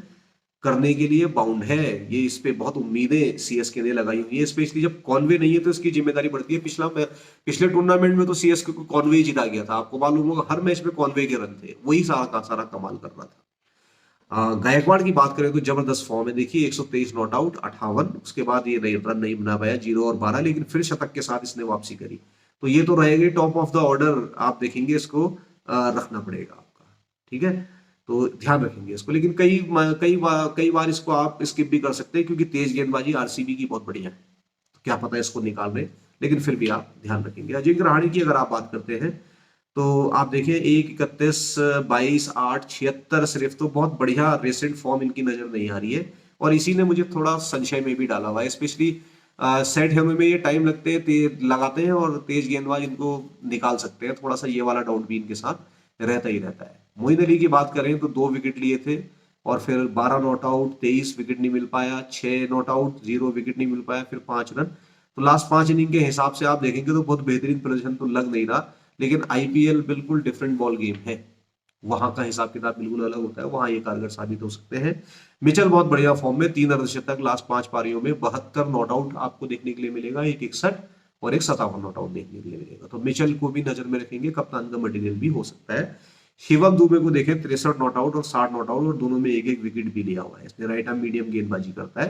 करने के लिए बाउंड है। ये इस पे बहुत उम्मीदें सीएसके ने लगाई हुई है, स्पेशली जब कॉनवे नहीं है तो इसकी जिम्मेदारी बढ़ती है। पिछले टूर्नामेंट में तो सीएसके को कॉनवे जिता गया था, आपको मालूम होगा, हर मैच में कॉनवे के रन थे, वही सारा का सारा कमाल कर रहा था। गायकवाड़ की बात करें तो जबरदस्त फॉर्म है, देखिए 123 नॉट आउट, 58, उसके बाद ये रन नहीं बना पाया, 0 और 12, लेकिन फिर शतक के साथ इसने वापसी करी। तो ये तो रहेगी टॉप ऑफ द ऑर्डर, आप देखेंगे इसको रखना पड़ेगा आपका, ठीक है, तो ध्यान रखेंगे इसको। लेकिन कई बार इसको आप स्किप भी कर सकते हैं, क्योंकि तेज गेंदबाजी आरसीबी की बहुत बढ़िया है, तो क्या पता इसको निकाल रहे, लेकिन फिर भी आप ध्यान रखेंगे। अजिंक्य रहाणे की अगर आप बात करते हैं तो आप देखिए 1, 31, 22, 8, 76 सिर्फ, तो बहुत बढ़िया रेसेंट फॉर्म इनकी नजर नहीं आ रही है, और इसी ने मुझे थोड़ा संशय में भी डाला हुआ है। स्पेशली सेट होने में ये टाइम लगते हैं, लगाते हैं, और तेज गेंदबाज इनको निकाल सकते हैं, थोड़ा सा ये वाला डाउट भी इनके साथ रहता ही रहता है। मोइन अली की बात करें तो 2 विकेट लिए थे, और फिर 12 नॉट आउट, 23 विकेट नहीं मिल पाया, 6 नॉट आउट, 0 विकेट नहीं मिल पाया, फिर 5 रन। तो लास्ट 5 इनिंग के हिसाब से आप देखेंगे तो बहुत बेहतरीन प्रदर्शन तो लग नहीं रहा, लेकिन आईपीएल बिल्कुल डिफरेंट बॉल गेम है, वहां का हिसाब किताब बिल्कुल अलग होता है, वहां ये कारगर साबित हो सकते हैं। मिचेल बहुत बढ़िया फॉर्म में, 3 अर्धशतक लास्ट 5 पारियों में, 72 नॉट आउट आपको देखने के लिए मिलेगा, एक 61 और एक 57 नॉट आउट देखने के लिए मिलेगा। तो मिचेल को भी नजर में रखेंगे, कप्तान का मटेरियल भी हो सकता है। शिवम दुबे को देखें, 63 नॉट आउट और 60 नॉट आउट, और दोनों में एक एक विकेट भी लिया हुआ है, इसने राइट आर्म मीडियम गेंदबाजी करता है,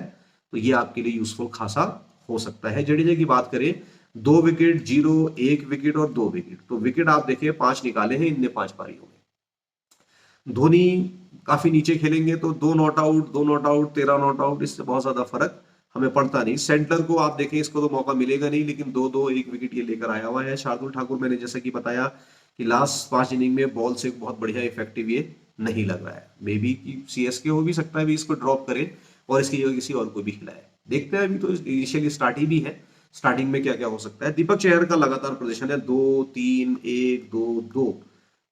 तो ये आपके लिए यूजफुल खासा हो सकता है। जडेजा की बात करें, 2 विकेट, 0, 1 विकेट और 2 विकेट, तो विकेट आप देखिए 5 निकाले हैं इनने 5 पारियों में। धोनी काफी नीचे खेलेंगे तो 2 not out, 2 not out, 13 not out, इससे बहुत ज्यादा फर्क हमें पड़ता नहीं। सेंटर को आप देखें, इसको तो मौका मिलेगा नहीं, लेकिन 2-2, 1 विकेट ये लेकर आया हुआ है। शार्दुल ठाकुर, मैंने जैसा कि बताया कि लास्ट 5 इनिंग में बॉल से बहुत बढ़िया इफेक्टिव ये नहीं लग रहा है, मे बी कि सीएसके हो भी सकता है भी इसको ड्रॉप करे और इसकी जगह किसी और को भी खिलाए, देखते हैं। अभी तो इनिशियली स्टार्ट ही भी है, स्टार्टिंग में क्या क्या हो सकता है। दीपक चहर का लगातार प्रदर्शन है, 2, 3, 1, 2, 2,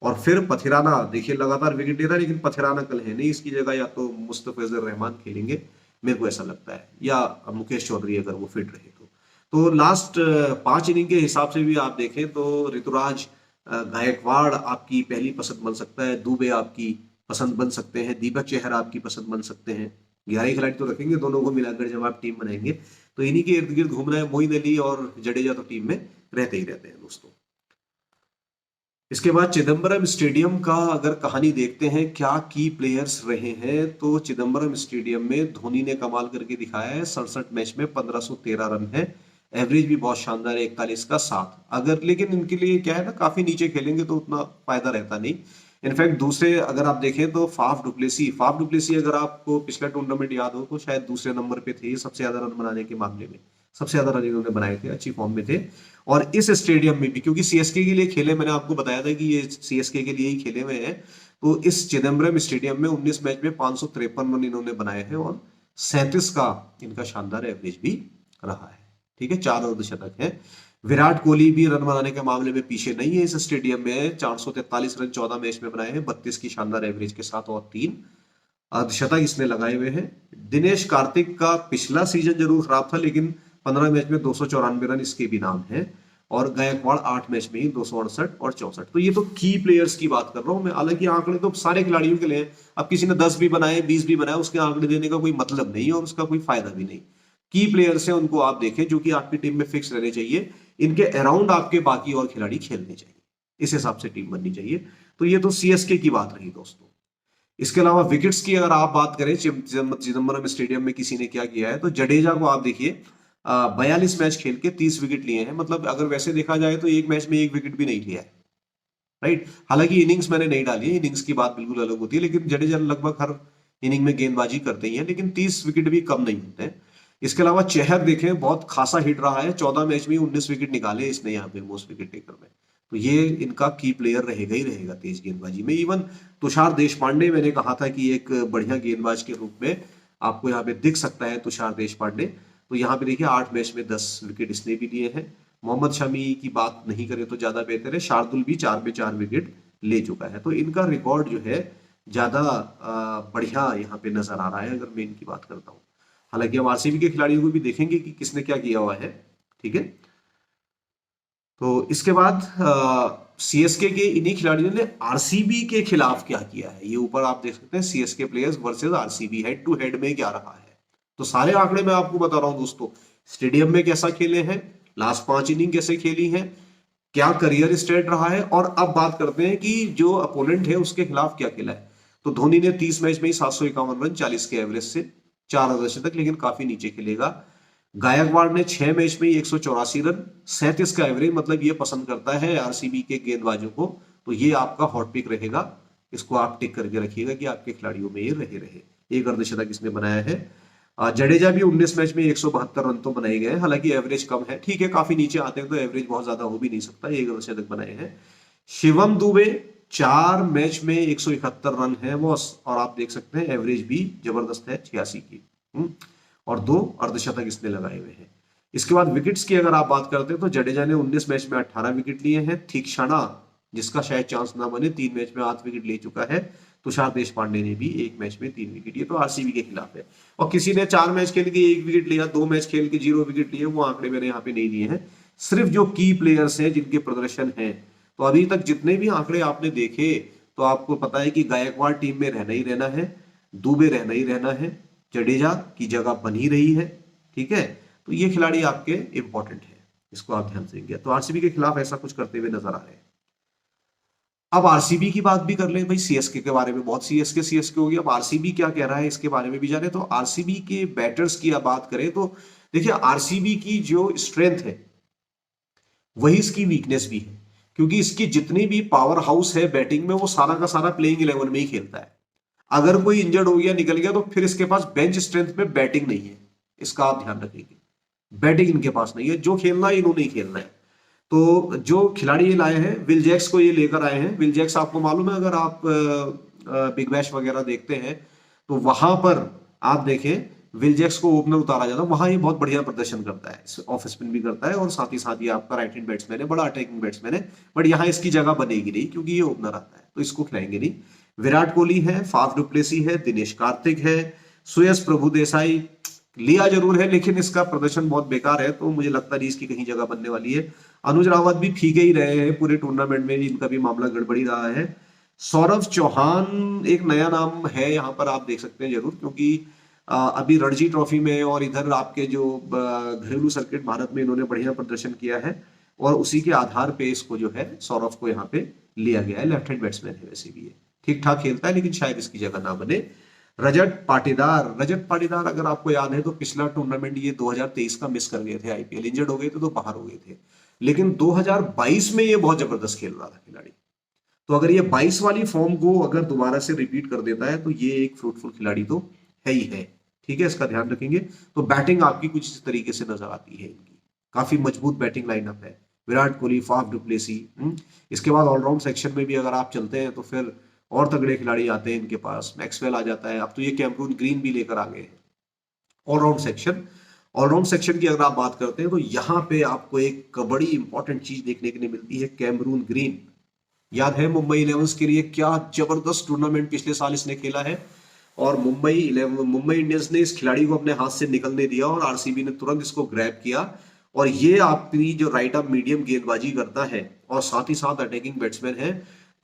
और फिर पथिराना देखिए लगातार विकेट ले रहा है, लेकिन पथिराना कल है नहीं, इसकी जगह या तो मुस्तफिजुर रहमान खेलेंगे, मेरे को ऐसा लगता है, या मुकेश चौधरी अगर वो फिट रहे तो लास्ट 5 इनिंग के हिसाब से भी आप देखें तो ऋतुराज गायकवाड़ आपकी पहली पसंद बन सकता है, दुबे आपकी पसंद बन सकते हैं, दीपक चहर आपकी पसंद बन सकते हैं। 11 खिलाड़ी तो रखेंगे, दोनों को मिलाकर जब आप टीम बनाएंगे तो इन्हीं के इर्द गिर्द घूमना है। मोइन अली और जडेजा तो टीम में रहते ही रहते हैं दोस्तों। इसके बाद चिदम्बरम स्टेडियम का अगर कहानी देखते हैं, क्या की प्लेयर्स रहे हैं, तो चिदम्बरम स्टेडियम में धोनी ने कमाल करके दिखाया है। 67 मैच में 1513 रन है, एवरेज भी बहुत शानदार है, 41 का 7। अगर लेकिन इनके लिए क्या है ना, काफी नीचे खेलेंगे तो उतना फायदा रहता नहीं। इनफैक्ट दूसरे अगर आप देखें तो फाफ डुप्लेसी अगर आपको पिछला टूर्नामेंट याद हो तो शायद दूसरे नंबर पे थे सबसे ज्यादा रन बनाने के मामले में, सबसे ज्यादा रन इन्होंने बनाए थे, अच्छी फॉर्म में थे। और इस स्टेडियम में भी क्योंकि सीएसके के लिए खेले, मैंने आपको बताया था कि ये सीएसके के लिए ही खेले हुए हैं, तो इस चिदम्बरम स्टेडियम में 19 मैच में 553 रन इन्होंने बनाए हैं, और 37 का इनका शानदार एवरेज भी रहा है, ठीक है, 4 अर्धशतक है। विराट कोहली भी रन बनाने के मामले में पीछे नहीं है, इस स्टेडियम में 443 रन 14 मैच में बनाए हैं 32 की शानदार एवरेज के साथ, और 3 अर्धशतक इसने लगाए हुए हैं। दिनेश कार्तिक का पिछला सीजन जरूर खराब था, लेकिन 15 मैच में 294 रन इसके भी नाम है, और गायकवाड़ 8 मैच में ही 268 और 64। तो ये तो की प्लेयर्स की बात कर रहा हूं मैं, हालांकि आंकड़े तो सारे खिलाड़ियों के लिए हैं। अब किसी ने 10 भी बनाए 20 भी बनाए, उसके आंकड़े देने का कोई मतलब नहीं है और उसका कोई फायदा भी नहीं। की प्लेयर्स है उनको आप देखें जो कि आपकी टीम में फिक्स रहने चाहिए, इनके अराउंड आपके बाकी और खिलाड़ी खेलने चाहिए, इस हिसाब से टीम बननी चाहिए। तो ये तो सीएसके की बात रही दोस्तों। इसके अलावा विकेट्स की अगर आप बात करें, चिदंबरम स्टेडियम में किसी ने क्या किया है, तो जडेजा को आप देखिए 42 मैच खेल के 30 विकेट लिए हैं। मतलब अगर वैसे देखा जाए तो एक मैच में एक विकेट भी नहीं लिया है, राइट। हालांकि इनिंग्स मैंने नहीं डाली है, इनिंग्स की बात बिल्कुल अलग होती है, लेकिन जडेजा लगभग हर इनिंग में गेंदबाजी करते ही है, लेकिन 30 विकेट भी कम नहीं होते हैं। इसके अलावा चहर देखें, बहुत खासा हिट रहा है, 14 मैच में 19 विकेट निकाले इसने यहाँ पे मोस्ट विकेट टेकर में। तो ये इनका की प्लेयर रहेगा ही रहेगा तेज गेंदबाजी में। इवन तुषार देशपांडे, मैंने कहा था कि एक बढ़िया गेंदबाज के रूप में आपको यहाँ पे दिख सकता है तुषार देशपांडे, तो यहाँ पे देखिए 8 मैच में 10 विकेट इसने भी लिए हैं। मोहम्मद शमी की बात नहीं करें तो ज्यादा बेहतर है, शार्दुल भी 4 पे 4 विकेट ले चुका है। तो इनका रिकॉर्ड जो है ज्यादा बढ़िया यहाँ पे नजर आ रहा है अगर मैं इनकी बात करता हूँ। हालांकि हम आरसीबी के खिलाड़ियों को भी देखेंगे कि किसने क्या किया हुआ है, ठीक है। तो इसके बाद सीएसके के इन्हीं खिलाड़ियों ने आरसीबी के खिलाफ क्या किया है, ये ऊपर आप देख सकते हैं, CSK players versus RCB head to head में क्या रहा है। तो सारे आंकड़े मैं आपको बता रहा हूं दोस्तों, स्टेडियम में कैसा खेले हैं, लास्ट 5 इनिंग कैसे खेली हैं, क्या करियर स्टेट रहा है, और अब बात करते हैं कि जो अपोनेंट है उसके खिलाफ क्या खेला है। तो धोनी ने 30 मैच में ही 751 रन 40 के एवरेज से 4 अर्धशतक, लेकिन काफी नीचे खेलेगा। गायकवाड़ ने 6 मैच में 184 रन 37 का एवरेज, मतलब ये पसंद करता है आरसीबी के गेंदबाजों को, तो ये आपका हॉट पिक रहेगा। इसको आप टिक करके रखिएगा कि आपके खिलाड़ियों में ये रहे। एक अर्धशतक इसने बनाया है। जडेजा भी 19 मैच में 172 रन तो बनाए गए, हालांकि एवरेज कम है, ठीक है, काफी नीचे आते हैं तो एवरेज बहुत ज्यादा हो भी नहीं सकता, एक अर्धशतक बनाए हैं। शिवम दुबे 4 मैच में 171 रन है वो, और आप देख सकते हैं एवरेज भी जबरदस्त है 86 की, और 2 अर्धशतक इसने लगाए हुए हैं। इसके बाद विकेट्स की अगर आप बात करते हैं तो जडेजा ने 19 मैच में 18 विकेट लिए हैं। तीक्षणा, जिसका शायद चांस ना बने, 3 मैच में 8 विकेट ले चुका है। तुषार देशपांडे ने भी 1 मैच में 3 विकेट, ये तो आरसीबी के खिलाफ है। और किसी ने 4 मैच खेल के 1 विकेट लिया, 2 मैच खेल के 0 विकेट लिए, वो आंकड़े मैंने यहाँ पे नहीं लिए हैं। सिर्फ जो की प्लेयर्स हैं जिनके प्रदर्शन है, तो अभी तक जितने भी आंकड़े आपने देखे, तो आपको पता है कि गायकवाड़ टीम में रहना ही रहना है, दुबे रहना ही रहना है, जडेजा की जगह बनी रही है, ठीक है। तो ये खिलाड़ी आपके इंपॉर्टेंट है, इसको आप ध्यान से देंगे। तो आरसीबी के खिलाफ ऐसा कुछ करते हुए नजर आ रहे हैं। अब आरसीबी की बात भी कर ले भाई, सीएसके के बारे में बहुत सीएसके हो गया, अब आरसीबी क्या कह रहा है इसके बारे में भी जाने। तो आरसीबी के बैटर्स की आप बात करें तो देखिए, आरसीबी की जो स्ट्रेंथ है वही इसकी वीकनेस भी है, क्योंकि इसकी जितनी भी पावर हाउस है बैटिंग में, वो सारा का सारा प्लेइंग 11 में ही खेलता है। अगर कोई इंजर्ड हो गया, निकल गया, तो फिर इसके पास बेंच स्ट्रेंथ में बैटिंग नहीं है, इसका आप ध्यान रखेंगे। बैटिंग इनके पास नहीं है, जो खेलना है इन्होंने ही खेलना है। तो जो खिलाड़ी ये लाए हैं, विल जैक्स को ये लेकर आए हैं। विल जैक्स आपको मालूम है, अगर आप बिग बैश वगैरह देखते हैं तो वहां पर आप देखें विल जैक्स को ओपनर उतारा जाता है, वहां ये बहुत बढ़िया प्रदर्शन करता है, ऑफ स्पिन भी करता है, और साथ ही साथ ये आपका राइट हैंड बैट्समैन है, बड़ा अटैकिंग बैट्समैन है। बट यहाँ इसकी जगह बनेगी नहीं क्योंकि ये ओपनर आता है, तो इसको खिलाएंगे नहीं। विराट कोहली है, फाफ डुप्लेसी है, दिनेश कार्तिक है, सुयश प्रभु देसाई लिया जरूर है, लेकिन इसका प्रदर्शन बहुत बेकार है, तो मुझे लगता नहीं इसकी कहीं जगह बनने वाली है। अनुज रावत भी फीके ही रहे हैं पूरे टूर्नामेंट में, इनका भी मामला गड़बड़ी रहा है। सौरव चौहान एक नया नाम है यहाँ पर, आप देख सकते हैं जरूर, क्योंकि अभी रणजी ट्रॉफी में और इधर आपके जो घरेलू सर्किट भारत में इन्होंने बढ़िया प्रदर्शन किया है, और उसी के आधार पे इसको जो है सौरव को यहाँ पे लिया गया है। लेफ्ट हैंड बैट्समैन है, वैसे भी है, ठीक ठाक खेलता है, लेकिन शायद इसकी जगह ना बने। रजत पाटीदार अगर आपको याद है तो पिछला टूर्नामेंट ये 2023 का मिस कर गए थे, आईपीएल इंजर्ड हो गए थे तो बाहर हो गए थे, लेकिन 2022 में ये बहुत जबरदस्त खेल रहा था खिलाड़ी। तो अगर ये 22 वाली फॉर्म को अगर दोबारा से रिपीट कर देता है तो ये एक फ्रूटफुल खिलाड़ी तो है ही है, ठीक है, इसका ध्यान रखेंगे। तो बैटिंग आपकी कुछ इस तरीके से नजर आती है, इनकी काफी मजबूत बैटिंग लाइनअप है। विराट कोहली, फाफ डुप्लेसी, इसके बाद ऑलराउंड सेक्शन में भी अगर आप चलते हैं तो फिर और तगड़े खिलाड़ी आते हैं इनके पास, मैक्सवेल आ जाता है, अब तो ये कैमरून ग्रीन भी लेकर आ गए हैं ऑलराउंड सेक्शन। ऑलराउंड सेक्शन की अगर आप बात करते हैं तो यहाँ पे आपको एक बड़ी इंपॉर्टेंट चीज देखने के लिए मिलती है, कैमरून ग्रीन। याद है मुंबई इंडियंस के लिए क्या जबरदस्त टूर्नामेंट पिछले साल इसने खेला है, और मुंबई इंडियंस ने इस खिलाड़ी को अपने हाथ से निकलने दिया और आरसीबी ने तुरंत इसको ग्रैब किया। और ये आपकी जो राइट ऑफ मीडियम गेंदबाजी करता है और साथ ही साथ अटैकिंग बैट्समैन है,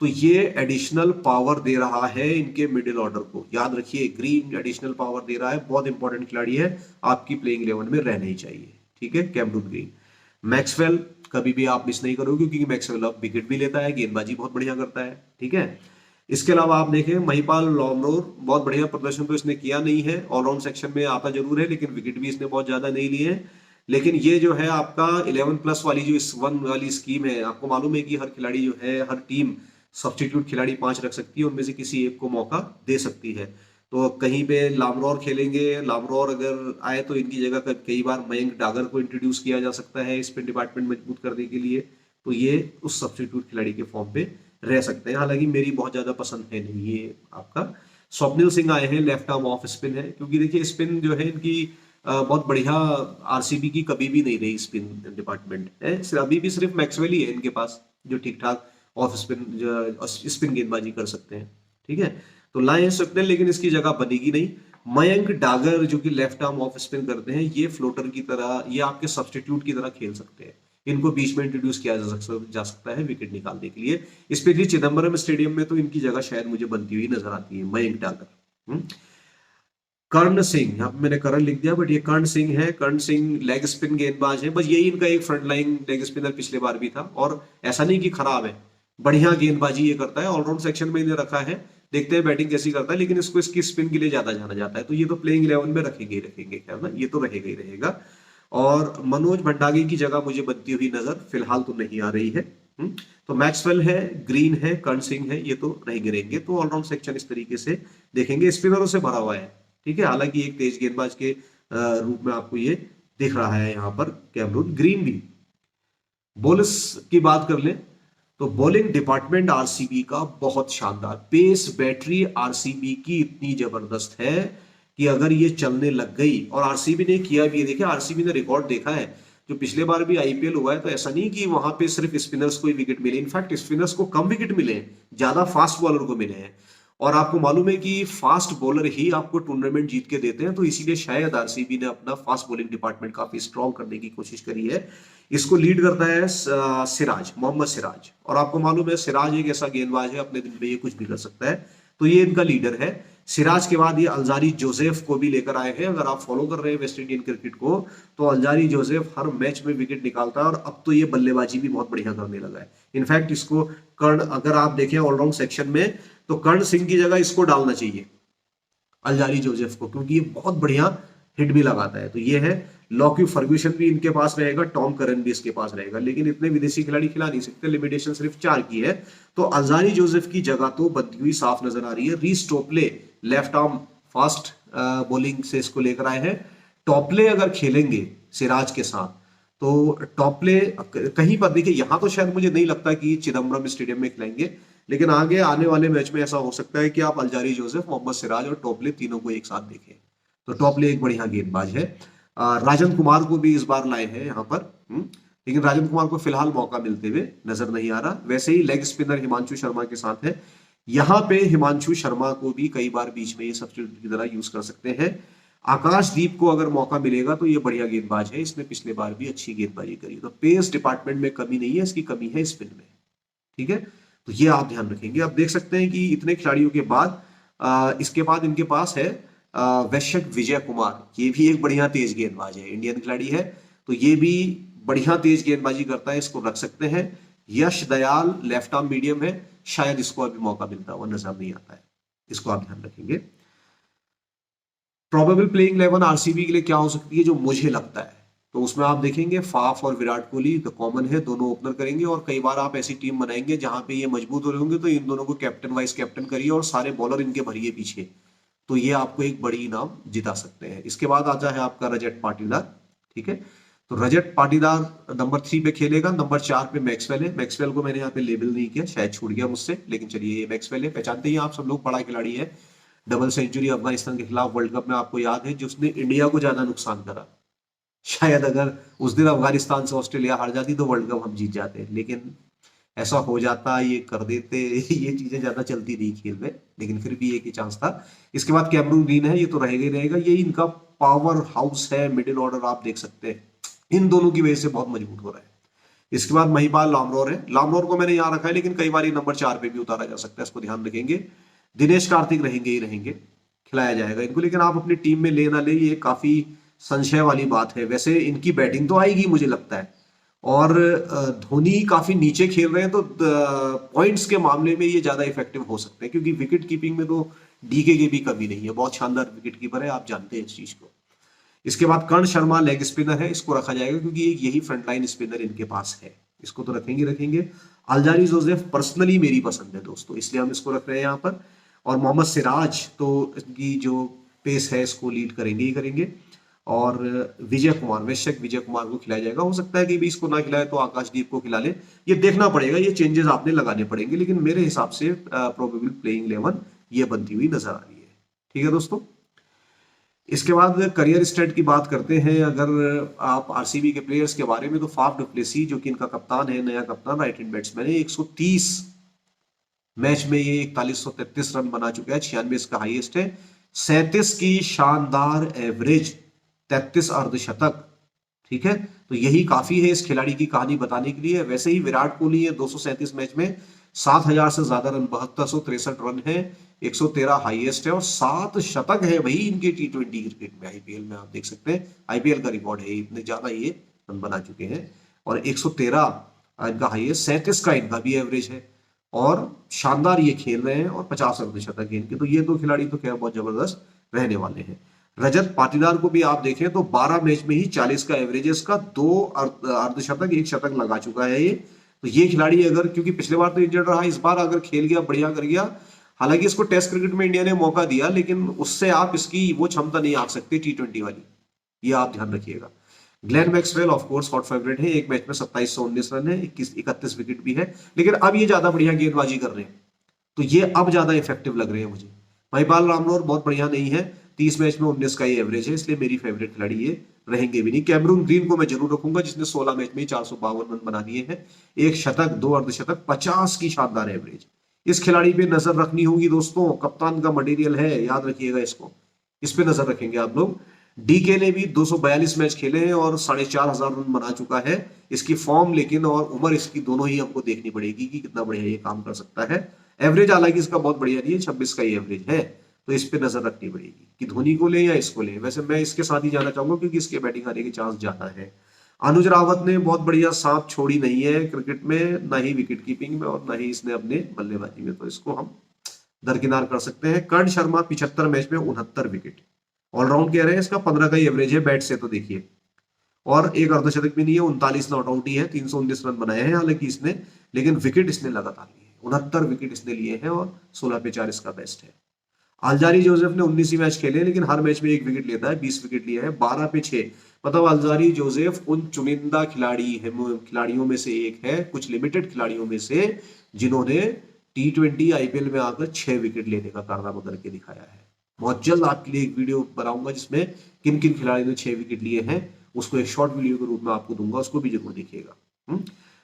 तो ये एडिशनल पावर दे रहा है इनके मिडिल ऑर्डर को। याद रखिए, ग्रीन एडिशनल पावर दे रहा है, बहुत इंपॉर्टेंट खिलाड़ी है, आपकी प्लेइंग 11 में रहना ही चाहिए। ठीक है, कैमरून ग्रीन। मैक्सवेल कभी भी आप मिस नहीं करोगे, क्योंकि मैक्सवेल अब विकेट भी लेता है, गेंदबाजी बहुत बढ़िया करता है। ठीक है, इसके अलावा आप देखें महिपाल लॉमरोर, बहुत बढ़िया प्रदर्शन तो इसने किया नहीं है, ऑलराउंड सेक्शन में आता जरूर है, लेकिन विकेट भी इसने बहुत ज्यादा नहीं लिए हैं। लेकिन ये जो है आपका 11+ वाली जो इस 1 वाली स्कीम है, आपको मालूम है कि हर खिलाड़ी जो है, हर टीम सब्स्टिट्यूट खिलाड़ी 5 रख सकती है, उनमें से किसी एक को मौका दे सकती है। तो कहीं पे लामरोर खेलेंगे, लामरोर अगर आए तो इनकी जगह कई बार मयंक डागर को इंट्रोड्यूस किया जा सकता है स्पिन डिपार्टमेंट मजबूत करने के लिए, तो ये उस सब्स्टिट्यूट खिलाड़ी के फॉर्म पे रह सकते हैं। हालांकि मेरी बहुत ज्यादा पसंद है नहीं ये आपका। स्वप्निल सिंह आए हैं, लेफ्ट आर्म ऑफ स्पिन है, क्योंकि देखिए स्पिन जो है इनकी बहुत बढ़िया, आरसीबी की कभी भी नहीं रही स्पिन डिपार्टमेंट है, अभी भी सिर्फ मैक्सवेल ही है इनके पास जो ठीक ठाक ऑफ स्पिन गेंदबाजी कर सकते हैं। ठीक है, तो लाए हैं स्वप्निल, लेकिन इसकी जगह बनेगी नहीं। मयंक डागर जो कि लेफ्ट आर्म ऑफ स्पिन करते हैं, ये फ्लोटर की तरह, ये आपके सब्स्टिट्यूट की तरह खेल सकते हैं, इनको बीच में इंट्रोड्यूस किया जा सकता है विकेट निकालने के लिए। स्पेशली चिदम्बरम स्टेडियम में तो इनकी जगह शायद मुझे बनती हुई नजर आती है, मयंक डागर। कर्ण सिंह, यहाँ पे मैंने कर्ण लिख दिया बट ये कर्ण सिंह है। कर्ण सिंह लेग स्पिन गेंदबाज है, बस यही इनका एक फ्रंट लाइन लेग स्पिनर पिछले बार भी था, और ऐसा नहीं कि खराब है, बढ़िया गेंदबाजी ये करता है। ऑलराउंड सेक्शन में इन्हें रखा है, देखते हैं बैटिंग कैसी करता है, लेकिन इसको इसकी स्पिन के लिए ज्यादा जाना जाता है, तो ये तो प्लेइंग 11 में रखेंगे ही रखेंगे, क्या ना, ये तो रहेगा ही रहेगा। और मनोज भंडारी की जगह मुझे बनती हुई नजर फिलहाल तो नहीं आ रही है। तो मैक्सवेल है, ग्रीन है, कर्ण सिंह है, ये तो रहेंगे रहेंगे। तो ऑलराउंड सेक्शन इस तरीके से देखेंगे, स्पिनरों से भरा हुआ है। ठीक है, हालांकि एक तेज गेंदबाज के रूप में आपको ये दिख रहा है यहाँ पर कैमरून ग्रीन भी। बॉलर्स की बात कर लें तो बॉलिंग डिपार्टमेंट आरसीबी का बहुत शानदार, पेस बैटरी आरसीबी की इतनी जबरदस्त है कि अगर ये चलने लग गई, और आरसीबी ने किया भी है, देखिए आरसीबी ने रिकॉर्ड देखा है, जो पिछले बार भी आईपीएल हुआ है, तो ऐसा नहीं कि वहां पे सिर्फ स्पिनर्स को ही विकेट मिले, इनफैक्ट स्पिनर्स को कम विकेट मिले हैं, ज्यादा फास्ट बॉलर को मिले हैं। और आपको मालूम है कि फास्ट बॉलर ही आपको टूर्नामेंट जीत के देते हैं, तो इसीलिए शायद आरसीबी ने अपना फास्ट बॉलिंग डिपार्टमेंट काफी स्ट्रॉन्ग करने की कोशिश करी है। इसको लीड करता है सिराज, मोहम्मद सिराज, और आपको मालूम है सिराज एक ऐसा गेंदबाज है, अपने दिन पे ये कुछ भी कर सकता है, तो ये इनका लीडर है। सिराज के बाद ये अल्जारी जोसेफ को भी लेकर आए हैं। अगर आप फॉलो कर रहे हैं वेस्ट इंडियन क्रिकेट को, तो अल्जारी जोसेफ हर मैच में विकेट निकालता है, और अब तो ये बल्लेबाजी भी बहुत बढ़िया करने लगा है। इनफैक्ट इसको कर्ण, अगर आप देखें ऑलराउंड सेक्शन में, तो कर्ण सिंह की जगह इसको डालना चाहिए, अल्जारी जोसेफ को, क्योंकि ये बहुत बढ़िया हिट भी लगाता है। तो ये है, लॉकी फर्ग्यूसन भी इनके पास रहेगा, टॉम करन भी इसके पास रहेगा, लेकिन इतने विदेशी खिलाड़ी खिला नहीं सकते, लिमिटेशन सिर्फ 4 की है। तो अल्जारी जोसेफ की जगह तो बनती हुई साफ नजर आ रही है। रीस टोपले लेफ्ट आर्म फास्ट बॉलिंग से इसको लेकर आए हैं। टॉपले अगर खेलेंगे सिराज के साथ, तो टॉपले कहीं पर, देखिए यहां तो शायद मुझे नहीं लगता कि चिदम्बरम स्टेडियम में खिलाएंगे, लेकिन आगे आने वाले मैच में ऐसा हो सकता है कि आप अल्जारी जोसेफ, मोहम्मद सिराज और टॉपले तीनों को एक साथ देखें। तो टॉपले एक बढ़िया गेंदबाज है। राजन कुमार को भी इस बार लाए हैं यहाँ पर, लेकिन राजन कुमार को फिलहाल मौका मिलते हुए नजर नहीं आ रहा। वैसे ही लेग स्पिनर हिमांशु शर्मा के साथ है, यहाँ पे हिमांशु शर्मा को भी कई बार बीच में ये सब्स्टिट्यूट की तरह यूज कर सकते हैं। आकाशदीप को अगर मौका मिलेगा तो ये बढ़िया गेंदबाज है, इसने पिछले बार भी अच्छी गेंदबाजी करी। तो पेस डिपार्टमेंट में कमी नहीं है, इसकी कमी है स्पिन में। ठीक है, तो ये आप ध्यान रखेंगे। आप देख सकते हैं कि इतने खिलाड़ियों के बाद इसके बाद इनके पास है वैश्यक विजय कुमार, ये भी एक बढ़िया तेज गेंदबाज है, इंडियन खिलाड़ी है, तो ये भी बढ़िया तेज गेंदबाजी करता है, इसको रख सकते हैं। यश दयाल लेफ्ट आर्म मीडियम है, शायद इसको अभी मौका मिलता हुआ नजर नहीं आता है, इसको आप ध्यान रखेंगे। प्रोबेबल प्लेइंग 11 आरसीबी के लिए क्या हो सकती है, जो मुझे लगता है, तो उसमें आप देखेंगे फाफ और विराट कोहली तो कॉमन है, दोनों ओपनर करेंगे, और कई बार आप ऐसी टीम बनाएंगे जहां पे ये मजबूत हो रहे होंगे, तो इन दोनों को कैप्टन वाइस कैप्टन करिए और सारे बॉलर इनके भरिए पीछे, तो ये आपको एक बड़ी इनाम जिता सकते हैं। इसके बाद आता है आपका रजत पाटीदार। ठीक है, तो रजत पाटीदार नंबर 3 पे खेलेगा, नंबर 4 पे मैक्सवेल है। मैक्सवेल को मैंने यहाँ पे लेबल नहीं किया, शायद छूट गया मुझसे, लेकिन चलिए ये मैक्सवेल है, पहचानते ही आप सब लोग, बड़ा खिलाड़ी है, डबल सेंचुरी अफगानिस्तान के खिलाफ वर्ल्ड कप में आपको याद है, जिसने इंडिया को ज्यादा नुकसान करा। शायद अगर उस दिन अफगानिस्तान से ऑस्ट्रेलिया हार जाती तो वर्ल्ड कप हम जीत जाते, लेकिन ऐसा हो जाता, ये कर देते। ये चीजें ज्यादा चलती रही खेल में, लेकिन फिर भी एक ही चांस था। इसके बाद कैमरून ग्रीन है, ये तो रहेगा ही रहेगा, ये इनका पावर हाउस है, मिडिल ऑर्डर आप देख सकते हैं, इन दोनों की वजह से बहुत मजबूत हो रहा है। इसके बाद महिपाल लामरोर है, लामरोर को मैंने यहाँ रखा है, लेकिन कई बार नंबर 4 पे भी उतारा जा सकता है, इसको ध्यान रखेंगे। दिनेश कार्तिक रहेंगे ही रहेंगे, खिलाया जाएगा इनको, लेकिन आप अपनी टीम में ले ना ले ये काफी संशय वाली बात है। वैसे इनकी बैटिंग तो आएगी मुझे लगता है, और धोनी काफी नीचे खेल रहे हैं, तो पॉइंट्स के मामले में ये ज्यादा इफेक्टिव हो सकते हैं, क्योंकि विकेट कीपिंग में तो डीके की भी कमी नहीं है, बहुत शानदार विकेट कीपर है, आप जानते हैं इस चीज को। इसके बाद कर्ण शर्मा लेग स्पिनर है, इसको रखा जाएगा क्योंकि यही फ्रंटलाइन स्पिनर इनके पास है, इसको तो रखेंगे रखेंगे। अल्जारी जोसेफ पर्सनली मेरी पसंद है दोस्तों, इसलिए हम इसको रख रहे हैं यहाँ पर। और मोहम्मद सिराज तो इनकी जो पेस है इसको लीड करेंगे ही करेंगे। और विजय कुमार, वैश्यक विजय कुमार को खिलाया जाएगा, हो सकता है कि भी इसको ना खिलाए तो आकाशदीप को खिला ले, ये देखना पड़ेगा, ये चेंजेस आपने लगाने पड़ेंगे, लेकिन मेरे हिसाब से प्रोबेबल प्लेइंग 11 ये बनती हुई नजर आ रही है। ठीक है दोस्तों, इसके बाद करियर स्टेट की बात करते हैं। अगर आप आरसीबी के प्लेयर्स के बारे में, तो फाफ डुप्लेसी जो कि इनका कप्तान है, नया कप्तान, राइट हैंड बैट्समैन है, 130 मैच में ये 4133 रन बना चुका है, 96 इसका हाईएस्ट है, 37 की शानदार एवरेज, 33 अर्धशतक। ठीक है, तो यही काफी है इस खिलाड़ी की कहानी बताने के लिए। वैसे ही विराट कोहली है 237 मैच में 7000 से ज्यादा रन, 7263 रन है, 113 हाईएस्ट है, और 7 शतक है भाई इनके T20 क्रिकेट में, आईपीएल में आप देख सकते हैं, आईपीएल का रिकॉर्ड है, इतने ज्यादा ये रन बना चुके हैं। और 113 इनका हाईएस्ट, 37 का इनका भी एवरेज है, और शानदार ये खेल रहे हैं, और 50 अर्धशतक है इनके। तो ये दो खिलाड़ी तो क्या बहुत जबरदस्त रहने वाले हैं। रजत पाटीदार को भी आप देखें तो 12 मैच में ही 40 का एवरेज है इसका, 2 अर्धशतक, 1 शतक लगा चुका है ये। तो ये खिलाड़ी अगर, क्योंकि पिछले बार तो इंजर्ड रहा, इस बार अगर खेल गया, बढ़िया कर गया, हालांकि इसको टेस्ट क्रिकेट में इंडिया ने मौका दिया, लेकिन उससे आप इसकी वो क्षमता नहीं आ सकती T20 वाली, ये आप ध्यान रखिएगा। Glenn Maxwell of course hot favourite है, एक मैच में 2719 रन है, 31 विकेट भी है, लेकिन अब ये ज्यादा बढ़िया गेंदबाजी कर रहे हैं, तो ये अब ज्यादा इफेक्टिव लग रहे हैं मुझे। महिपाल लामरोर बहुत बढ़िया नहीं है, 30 मैच में 19 का ही एवरेज है, इसलिए मेरी फेवरेट खिलाड़ी ये रहेंगे भी नहीं। कैमरून ग्रीन को मैं जरूर रखूंगा, जिसने 16 मैच में 452 रन बना दिए हैं, 1 शतक, 2 अर्धशतक, 50 की शानदार एवरेज। इस खिलाड़ी पे नजर रखनी होगी दोस्तों, कप्तान का मटेरियल है, याद रखिएगा इसको, इस पे नजर रखेंगे आप लोग। डीके ने भी 242 मैच खेले हैं और 4500 रन बना चुका है। इसकी फॉर्म लेकिन और उम्र इसकी दोनों ही हमको देखनी पड़ेगी कि कितना बढ़िया ये काम कर सकता है। एवरेज हालांकि इसका बहुत बढ़िया नहीं है, 26 का ही एवरेज है, तो इस पे नजर रखनी पड़ेगी कि धोनी को ले या इसको ले। वैसे मैं इसके साथ ही जाना चाहूंगा क्योंकि इसके बैटिंग आने के चांस ज्यादा है। अनुज रावत ने बहुत बढ़िया सांप छोड़ी नहीं है क्रिकेट में, ना ही विकेट कीपिंग में और ना ही इसने अपने बल्लेबाजी में, तो इसको हम दरकिनार कर सकते हैं। कर्ण शर्मा 75 मैच में 69 विकेट, ऑलराउंड कह रहे हैं, इसका 15 का ही एवरेज है बैट से तो देखिए, और 1 अर्धशतक भी नहीं है, 39 नॉट आउट ही है, 319 रन बनाए हैं हालांकि इसने, लेकिन विकेट इसने लगातार लिए, 69 विकेट इसने लिए हैं, और 16 पे 4 इसका बेस्ट है। अल्जारी जोसेफ ने 19 ही मैच खेले, लेकिन हर मैच में 1 विकेट लेता है, 20 विकेट लिए हैं, 12 पे 6। मतलब अल्जारी जोसेफ उन चुनिंदा खिलाड़ियों में से एक है, कुछ लिमिटेड खिलाड़ियों में से, जिन्होंने T20 आईपीएल में आकर 6 विकेट लेने का कारनामा करके दिखाया है। बहुत जल्द आपके लिए एक वीडियो बनाऊंगा जिसमें किन किन खिलाड़ियों ने 6 विकेट लिए हैं, उसको एक शॉर्ट वीडियो के रूप में आपको दूंगा, उसको भी जरूर देखिएगा।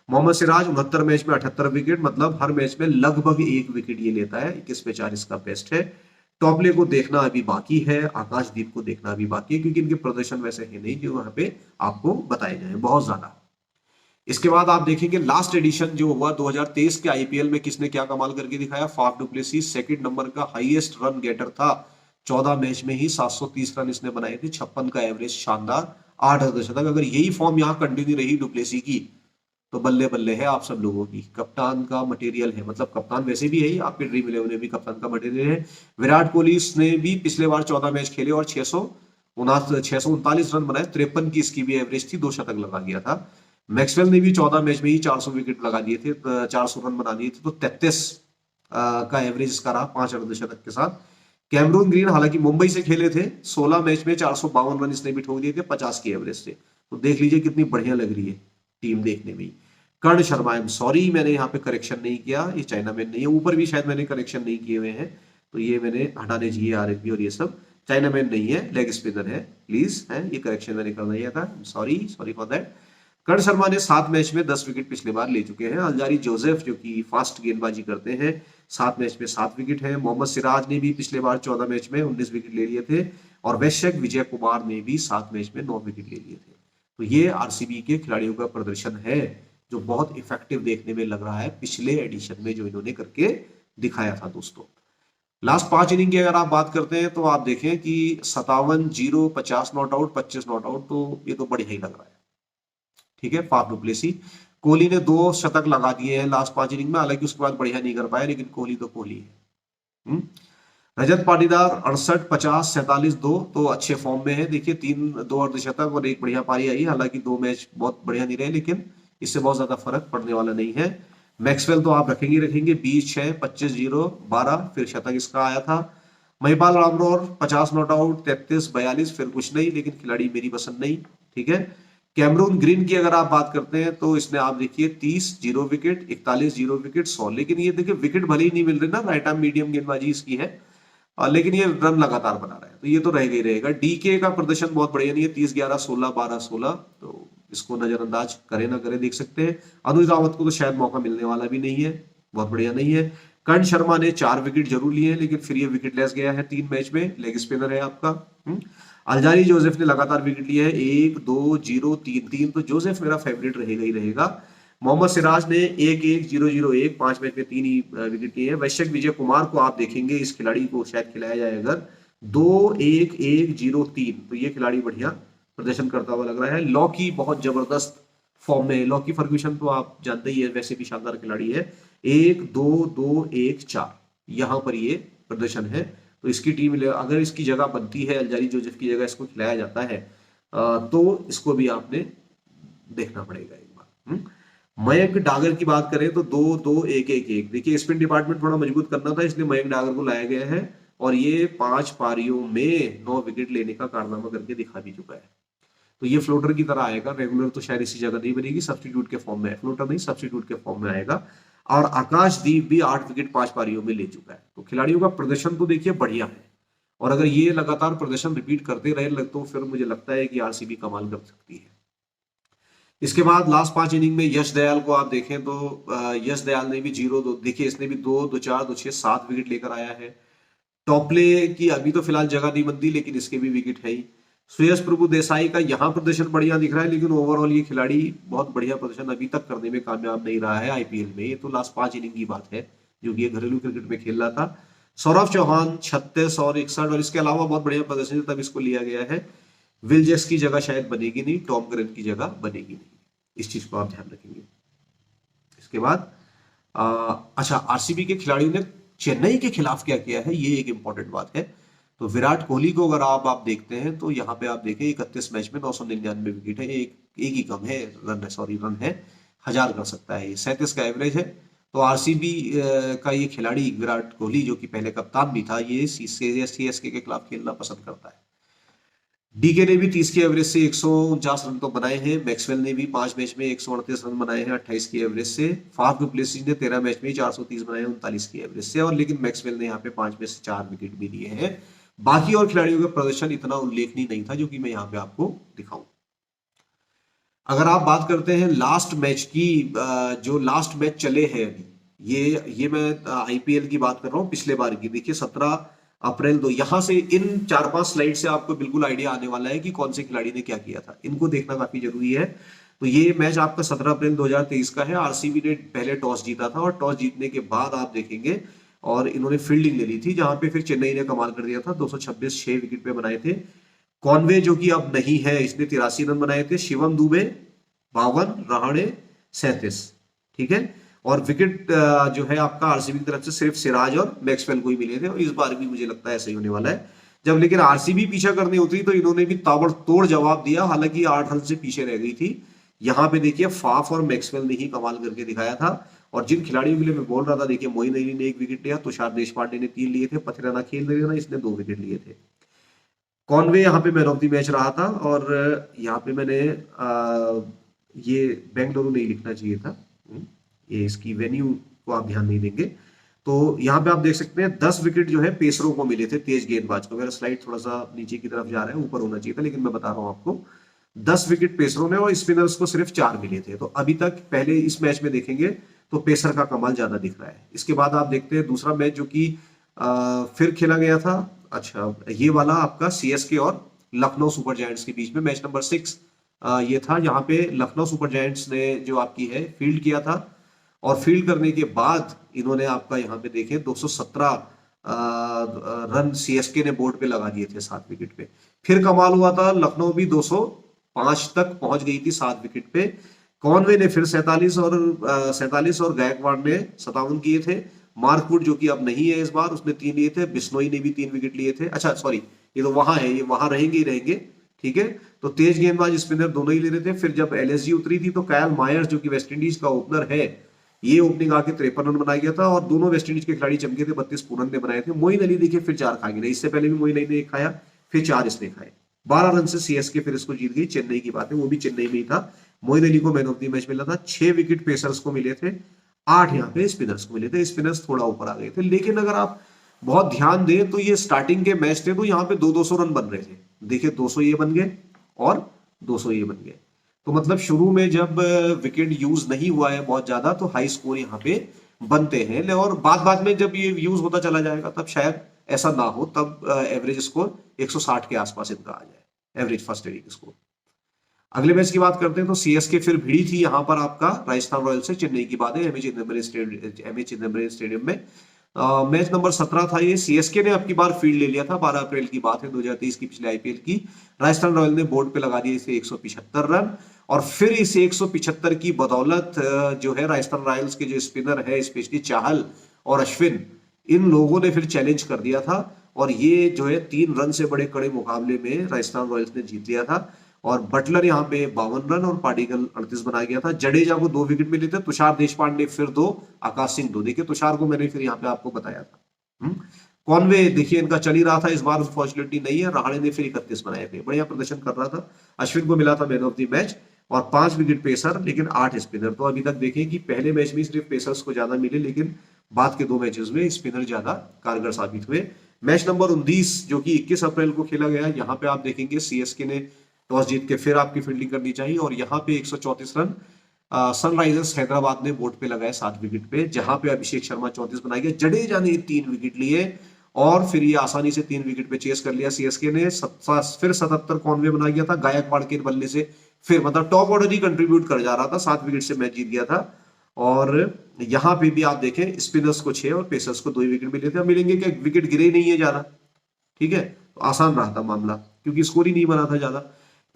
मोहम्मद सिराज 69 मैच में 78 विकेट, मतलब हर मैच में लगभग 1 विकेट ये लेता है, 21 पे 4 इसका बेस्ट है। टॉपले को देखना अभी बाकी है, आकाशदीप को देखना अभी बाकी है, क्योंकि इनके प्रदर्शन वैसे है नहीं जो यहाँ पे आपको बताए जाए बहुत ज्यादा। इसके बाद आप देखेंगे लास्ट एडिशन जो हुआ 2023 के आईपीएल में, किसने क्या कमाल करके दिखाया। फाफ डुप्लेसिस सेकंड नंबर का हाईएस्ट रन गेटर था, 14 मैच में ही 730 रन इसने बनाए थे, 56 का एवरेज, शानदार, 8 अर्धशतक। अगर यही फॉर्म यहाँ कंटिन्यू रही डुप्लेसी की, तो बल्ले बल्ले है आप सब लोगों की, कप्तान का मटेरियल है, मतलब कप्तान वैसे भी है ही, आपके ड्रीम 11 में भी कप्तान का मटेरियल है। विराट कोहली ने भी पिछले बार 14 मैच खेले और 639 रन बनाए, 53 की इसकी भी एवरेज थी, 2 शतक लगा गया था। मैक्सवेल ने भी 14 मैच में ही 400 विकेट लगा दिए थे, 400 रन बना दिए थे, तो 33 का एवरेज इसका रहा, 5 अर्धशतक के साथ। कैमरून ग्रीन हालांकि मुंबई से खेले थे, 16 मैच में 452 रन इसने भी ठोक दिए थे, 50 की एवरेज से, तो देख लीजिए कितनी बढ़िया लग रही है टीम देखने में। कर्ण शर्मा, आई एम सॉरी मैंने यहाँ पे करेक्शन नहीं किया, ये चाइना में नहीं है, ऊपर भी शायद मैंने करेक्शन नहीं किए हुए हैं, तो ये मैंने हटाने चाहिए आरएफबी और ये सब। चाइनामैन नहीं है, लेग स्पिनर है, प्लीज है, ये करेक्शन मैंने कर दिया था, सॉरी फॉर दैट। कर्ण शर्मा ने 7 मैच में 10 विकेट पिछले बार ले चुके हैं। अलजारी जोसेफ जो कि फास्ट गेंदबाजी करते हैं, 7 मैच में 7 विकेट है। मोहम्मद सिराज ने भी पिछले बार 14 मैच में 19 विकेट ले लिए थे, और वैश्यक विजय कुमार ने भी 7 मैच में 9 विकेट ले लिए थे। तो ये आरसीबी के खिलाड़ियों का प्रदर्शन है जो बहुत इफेक्टिव देखने में लग रहा है पिछले एडिशन में जो इन्होंने करके दिखाया था दोस्तों। लास्ट 5 इनिंग की अगर आप बात करते हैं तो आप देखें कि 57-0, 50 नॉट आउट, 25 नॉट आउट, तो ये तो बढ़िया ही लग रहा है। ठीक है, फाफ डुप्लेसी, कोहली ने 2 शतक लगा दिए हैं लास्ट 5 इनिंग में, हालांकि उसके बाद बढ़िया नहीं कर पाया, लेकिन कोहली तो कोहली है। रजत पाटीदार 68, 50, 47-2, तो अच्छे फॉर्म में है। देखिए 2 अर्धशतक और 1 बढ़िया पारी आई, हालांकि 2 मैच बहुत बढ़िया नहीं रहे, लेकिन इससे बहुत ज्यादा फर्क पड़ने वाला नहीं है। मैक्सवेल तो आप रखेंगे 20-6, 25-0, 12, फिर शतक इसका आया था। महिपाल रामरोर 50 नॉट आउट, 33-42, फिर कुछ नहीं, लेकिन खिलाड़ी मेरी पसंद नहीं। ठीक है, कैमरून ग्रीन की अगर आप बात करते हैं तो इसने आप देखिए 30-0 विकेट, 41-0 विकेट, 100, लेकिन ये देखिए विकेट भले ही नहीं मिल रहे ना, राइट आर्म मीडियम गेंदबाजी इसकी है, लेकिन ये रन लगातार बना रहा है, तो ये तो रहेगा ही रहेगा। डीके का प्रदर्शन बहुत बढ़िया नहीं है, 30-11, 16, 12, 16, तो इसको नजरअंदाज करे ना करे देख सकते हैं। अनुज रावत को तो शायद मौका मिलने वाला भी नहीं है, बहुत बढ़िया नहीं है। कर्ण शर्मा ने 4 विकेट जरूर लिए हैं, लेकिन फिर ये विकेट लेस गया है 3 मैच में, लेग स्पिनर है आपका। अलजारी जोसेफ ने लगातार विकेट लिए हैं, 1, 2, 0, 3, 3, तो जोसेफ मेरा फेवरेट रहेगा ही रहेगा। मोहम्मद सिराज ने 1-1, 0-0-1, 5 मैच में 3 ही विकेट लिए हैं। वैश्यक विजय कुमार को आप देखेंगे, इस खिलाड़ी को शायद खिलाया जाए अगर, 2-1-1-0-3, तो ये खिलाड़ी बढ़िया प्रदर्शन करता हुआ लग रहा है। लॉकी बहुत जबरदस्त फॉर्म में है, लॉकी फर्ग्यूसन तो आप जानते ही है, वैसे भी शानदार खिलाड़ी है। 1-2-2-1-4 यहां पर ये प्रदर्शन है, तो इसकी टीम अगर इसकी जगह बनती है, अलजारी जोसेफ की जगह इसको खिलाया जाता है, तो इसको भी आपने देखना पड़ेगा एक बार। मयंक डागर की बात करें तो 2-2-1-1-1, देखिए स्पिन डिपार्टमेंट थोड़ा मजबूत करना था, इसलिए मयंक डागर को लाया गया है, और ये 5 पारियों में 9 विकेट लेने का कारनामा करके दिखा भी चुका है। तो ये फ्लोटर की तरह आएगा, रेगुलर तो शायद इसी जगह नहीं बनेगी, सब्स्टिट्यूट के फॉर्म में, फ्लोटर नहीं सब्स्टिट्यूट के फॉर्म में आएगा। और आकाशदीप भी 8 विकेट 5 पारियों में ले चुका है, तो खिलाड़ियों का प्रदर्शन तो देखिए बढ़िया है, और अगर ये लगातार प्रदर्शन रिपीट करते रहे तो फिर मुझे लगता है कि आरसीबी कमाल कर सकती है। इसके बाद लास्ट 5 इनिंग में यश दयाल को आप देखें तो यश दयाल ने भी 0-2, देखिए इसने भी 2-2-4, 2-6, 7 विकेट लेकर आया है। टॉपले की अभी तो फिलहाल जगह नहीं बनती, लेकिन इसके भी विकेट है ही। श्रेयस प्रभु देसाई का यहाँ प्रदर्शन बढ़िया दिख रहा है, लेकिन ओवरऑल ये खिलाड़ी बहुत बढ़िया प्रदर्शन अभी तक करने में कामयाब नहीं रहा है आईपीएल में। ये तो लास्ट 5 इनिंग की बात है, जो कि ये घरेलू क्रिकेट में खेल रहा था। सौरभ चौहान 36 और 61, और इसके अलावा बहुत बढ़िया प्रदर्शन है, तब इसको लिया गया है। विल जेस की जगह शायद बनेगी नहीं, टॉम ग्रेन की जगह बनेगी नहीं, इस चीज को आप ध्यान रखेंगे। इसके बाद अच्छा, आरसीबी के खिलाड़ियों ने चेन्नई के खिलाफ क्या किया है, ये एक इंपॉर्टेंट बात है। तो विराट कोहली को अगर आप देखते हैं तो यहाँ पे आप देखें 31 मैच में 999 विकेट है, एक ही कम है, रन है, 1000 कर सकता है, ये 37 का एवरेज है। तो आरसीबी का ये खिलाड़ी विराट कोहली, जो कि पहले कप्तान भी था, ये सीएसके के खिलाफ खेलना पसंद करता है। डीके ने भी 30 की एवरेज से 149 रन तो बनाए हैं। मैक्सवेल ने भी 5 मैच में 138 रन बनाए हैं 28 की एवरेज से। फाफ डुप्लेसी ने 13 मैच में 430 बनाए हैं 39 की एवरेज से, और लेकिन मैक्सवेल ने यहाँ पे 5 में से 4 विकेट भी लिए हैं। बाकी और खिलाड़ियों का प्रदर्शन इतना उल्लेखनीय नहीं था, जो कि मैं यहाँ पे आपको दिखाऊं। अगर आप बात करते हैं लास्ट मैच की, जो लास्ट मैच चले हैं अभी, ये मैं आईपीएल की बात कर रहा हूँ पिछले बार की। देखिए 17 अप्रैल 2, यहां से इन 4-5 स्लाइड से आपको बिल्कुल आइडिया आने वाला है कि कौन से खिलाड़ी ने क्या किया था, इनको देखना काफी जरूरी है। तो ये मैच आपका 17 अप्रैल 2023 का है। आरसीबी ने पहले टॉस जीता था, और टॉस जीतने के बाद आप देखेंगे और इन्होंने फील्डिंग ले ली थी, जहां पे फिर चेन्नई ने कमाल कर दिया था, 226 6 विकेट पे बनाए थे। कॉनवे जो कि अब नहीं है, इसने 83 रन बनाए थे। शिवम दुबे 52, रहाणे 37, ठीक है। और विकेट जो है आपका आरसीबी की तरफ से सिर्फ सिराज और मैक्सवेल को ही मिले थे, और इस बार भी मुझे लगता है ऐसा ही होने वाला है। जब लेकिन आरसीबी पीछा करनी उतरी तो इन्होंने भी ताबड़तोड़ जवाब दिया, हालांकि 8 रन से पीछे रह गई थी। यहाँ पे देखिए फाफ और मैक्सवेल ने ही कमाल करके दिखाया था। और जिन खिलाड़ियों के लिए मैं बोल रहा था, देखिए मोइन अली ने 1 विकेट लिया, तुषार देशपांडे ने 3 लिए थे, पथिराना खेल रहे थे, इसने 2 विकेट लिए थे। कॉनवे यहाँ पे मैन ऑफ द मैच रहा था, और यहाँ पे मैंने ये बेंगलुरु नहीं लिखना चाहिए था, ये इसकी वेन्यू को आप ध्यान नहीं देंगे। तो यहाँ पे आप देख सकते हैं 10 विकेट जो है पेसरों को मिले थे, तेज गेंदबाज को। मेरा स्लाइड थोड़ा सा नीचे की तरफ जा रहा है, ऊपर होना चाहिए था, लेकिन मैं बता रहा हूँ आपको 10 विकेट पेसरों ने और स्पिनर्स को सिर्फ 4 मिले थे। तो अभी तक पहले इस मैच में देखेंगे तो पेसर का कमाल ज्यादा दिख रहा है। इसके बाद आप देखते हैं दूसरा मैच जो कि फिर खेला गया था। अच्छा, ये वाला आपका सीएसके और लखनऊ सुपर जायंट्स के बीच में मैच नंबर 6 ये था। यहाँ पे लखनऊ सुपर जायंट्स ने जो आपकी है फील्ड किया था और फील्ड करने के बाद इन्होंने आपका यहाँ पे देखे 217 रन सीएसके ने बोर्ड पे लगा दिए थे 7 विकेट पे। फिर कमाल हुआ था, लखनऊ भी 205 तक पहुंच गई थी 7 विकेट पे। कॉनवे ने फिर 47 और गायकवाड़ ने 57 किए थे। मार्कवुड जो कि अब नहीं है इस बार, उसने 3 लिए थे। बिश्नोई ने भी 3 विकेट लिए थे। अच्छा सॉरी, ये तो वहां है, ये वहां रहेंगे ही रहेंगे, ठीक है। तो तेज गेंदबाज स्पिनर दोनों ही ले रहे थे। फिर जब एलएसजी उतरी थी तो कायल मायर्स जो कि वेस्टइंडीज का ओपनर है, ये ओपनिंग आके 53 रन बनाया गया था और दोनों वेस्टइंडीज के खिलाड़ी चमके थे। 32 पूरन ने बनाए थे। मोइन अली देखिए फिर 4 खा गए, इससे पहले भी मोइन अली ने 1 खाया, फिर 4 इसने खाए। 12 रन से सीएसके फिर इसको जीत गई। चेन्नई की बात है, वो भी चेन्नई में ही था। मोइन अली को मैन ऑफ द मैच मिला था। 6 विकेट पेसर्स को मिले थे, 8 यहाँ पे स्पिनर्स को मिले थे। स्पिनर्स थोड़ा ऊपर आ गए थे, लेकिन अगर आप बहुत ध्यान दें तो ये स्टार्टिंग के मैच थे तो यहाँ पे 200 रन बन रहे थे। देखिए 200 ये बन गए और 200 ये बन गए। तो मतलब शुरू में जब विकेट यूज नहीं हुआ है बहुत ज्यादा तो हाई स्कोर यहाँ पे बनते हैं, और बाद में जब ये यूज होता चला जाएगा तब शायद ऐसा ना हो, तब एवरेज स्कोर 160 के आसपास इनका आ जाए, एवरेज फर्स्ट इनिंग स्कोर। अगले मैच की बात करते हैं तो सीएसके फिर भिड़ी थी यहाँ पर आपका राजस्थान रॉयल्स से। चेन्नई की बात है, एमए चिदंबरम स्टेडियम में। मैच नंबर 17 था ये। सीएसके ने अब की बार फील्ड ले लिया था। 12 अप्रैल की बात है 2023 की, पिछले आईपीएल की। राजस्थान रॉयल ने बोर्ड पे लगा दिए इसे 175 रन, और फिर इस 175 की बदौलत जो है राजस्थान रॉयल्स के जो स्पिनर है स्पेशली चाहल और अश्विन, इन लोगों ने फिर चैलेंज कर दिया था और ये जो है 3 रन से बड़े कड़े मुकाबले में राजस्थान रॉयल्स ने जीत लिया था। और बटलर यहाँ पे 52 रन और पाडिकल 38 बनाया गया था। जडेजा को 2 विकेट मिले थे, तुषार देशपांडे फिर 2, आकाश सिंह 2। देखिए तुषार को मैंने फिर यहाँ पे आपको बताया था। कॉनवे देखिए इनका चल ही रहा था, इस बार अनफॉर्चुनेटली नहीं है। रहाणे ने फिर 31 बनाए थे, बढ़िया प्रदर्शन कर रहा था। अश्विन को मिला था मैन ऑफ द मैच और 5 विकेट पेसर लेकिन 8 स्पिनर। तो अभी तक देखें कि पहले मैच में सिर्फ पेसर्स को ज्यादा मिले, लेकिन बाद के 2 मैचेस में स्पिनर ज्यादा कारगर साबित हुए। मैच नंबर 19 जो कि 21 अप्रैल को खेला गया, यहाँ पे आप देखेंगे सीएसके ने टॉस जीत के फिर आपकी फील्डिंग करनी चाहिए और यहाँ पे 134 रन सनराइजर्स हैदराबाद ने बोर्ड पे लगाए 7 विकेट पे, जहां पे अभिषेक शर्मा 34 बनाए गए। जडेजा ने 3 विकेट लिए और फिर ये आसानी से 3 विकेट पे चेस कर लिया सीएसके ने। फिर 77 कॉनवे बना गया था गायकवाड़ के बल्ले से। फिर मतलब टॉप ऑर्डर ही कंट्रीब्यूट कर जा रहा था, 7 विकेट से मैच जीत गया था। और यहाँ पे भी आप देखें स्पिनर्स को 6 और पेसर्स को 2 विकेट मिले थे। मिलेंगे क्या, विकेट गिरे नहीं है ज्यादा, ठीक है, तो आसान रहा था मामला क्योंकि स्कोर ही नहीं बना था ज्यादा।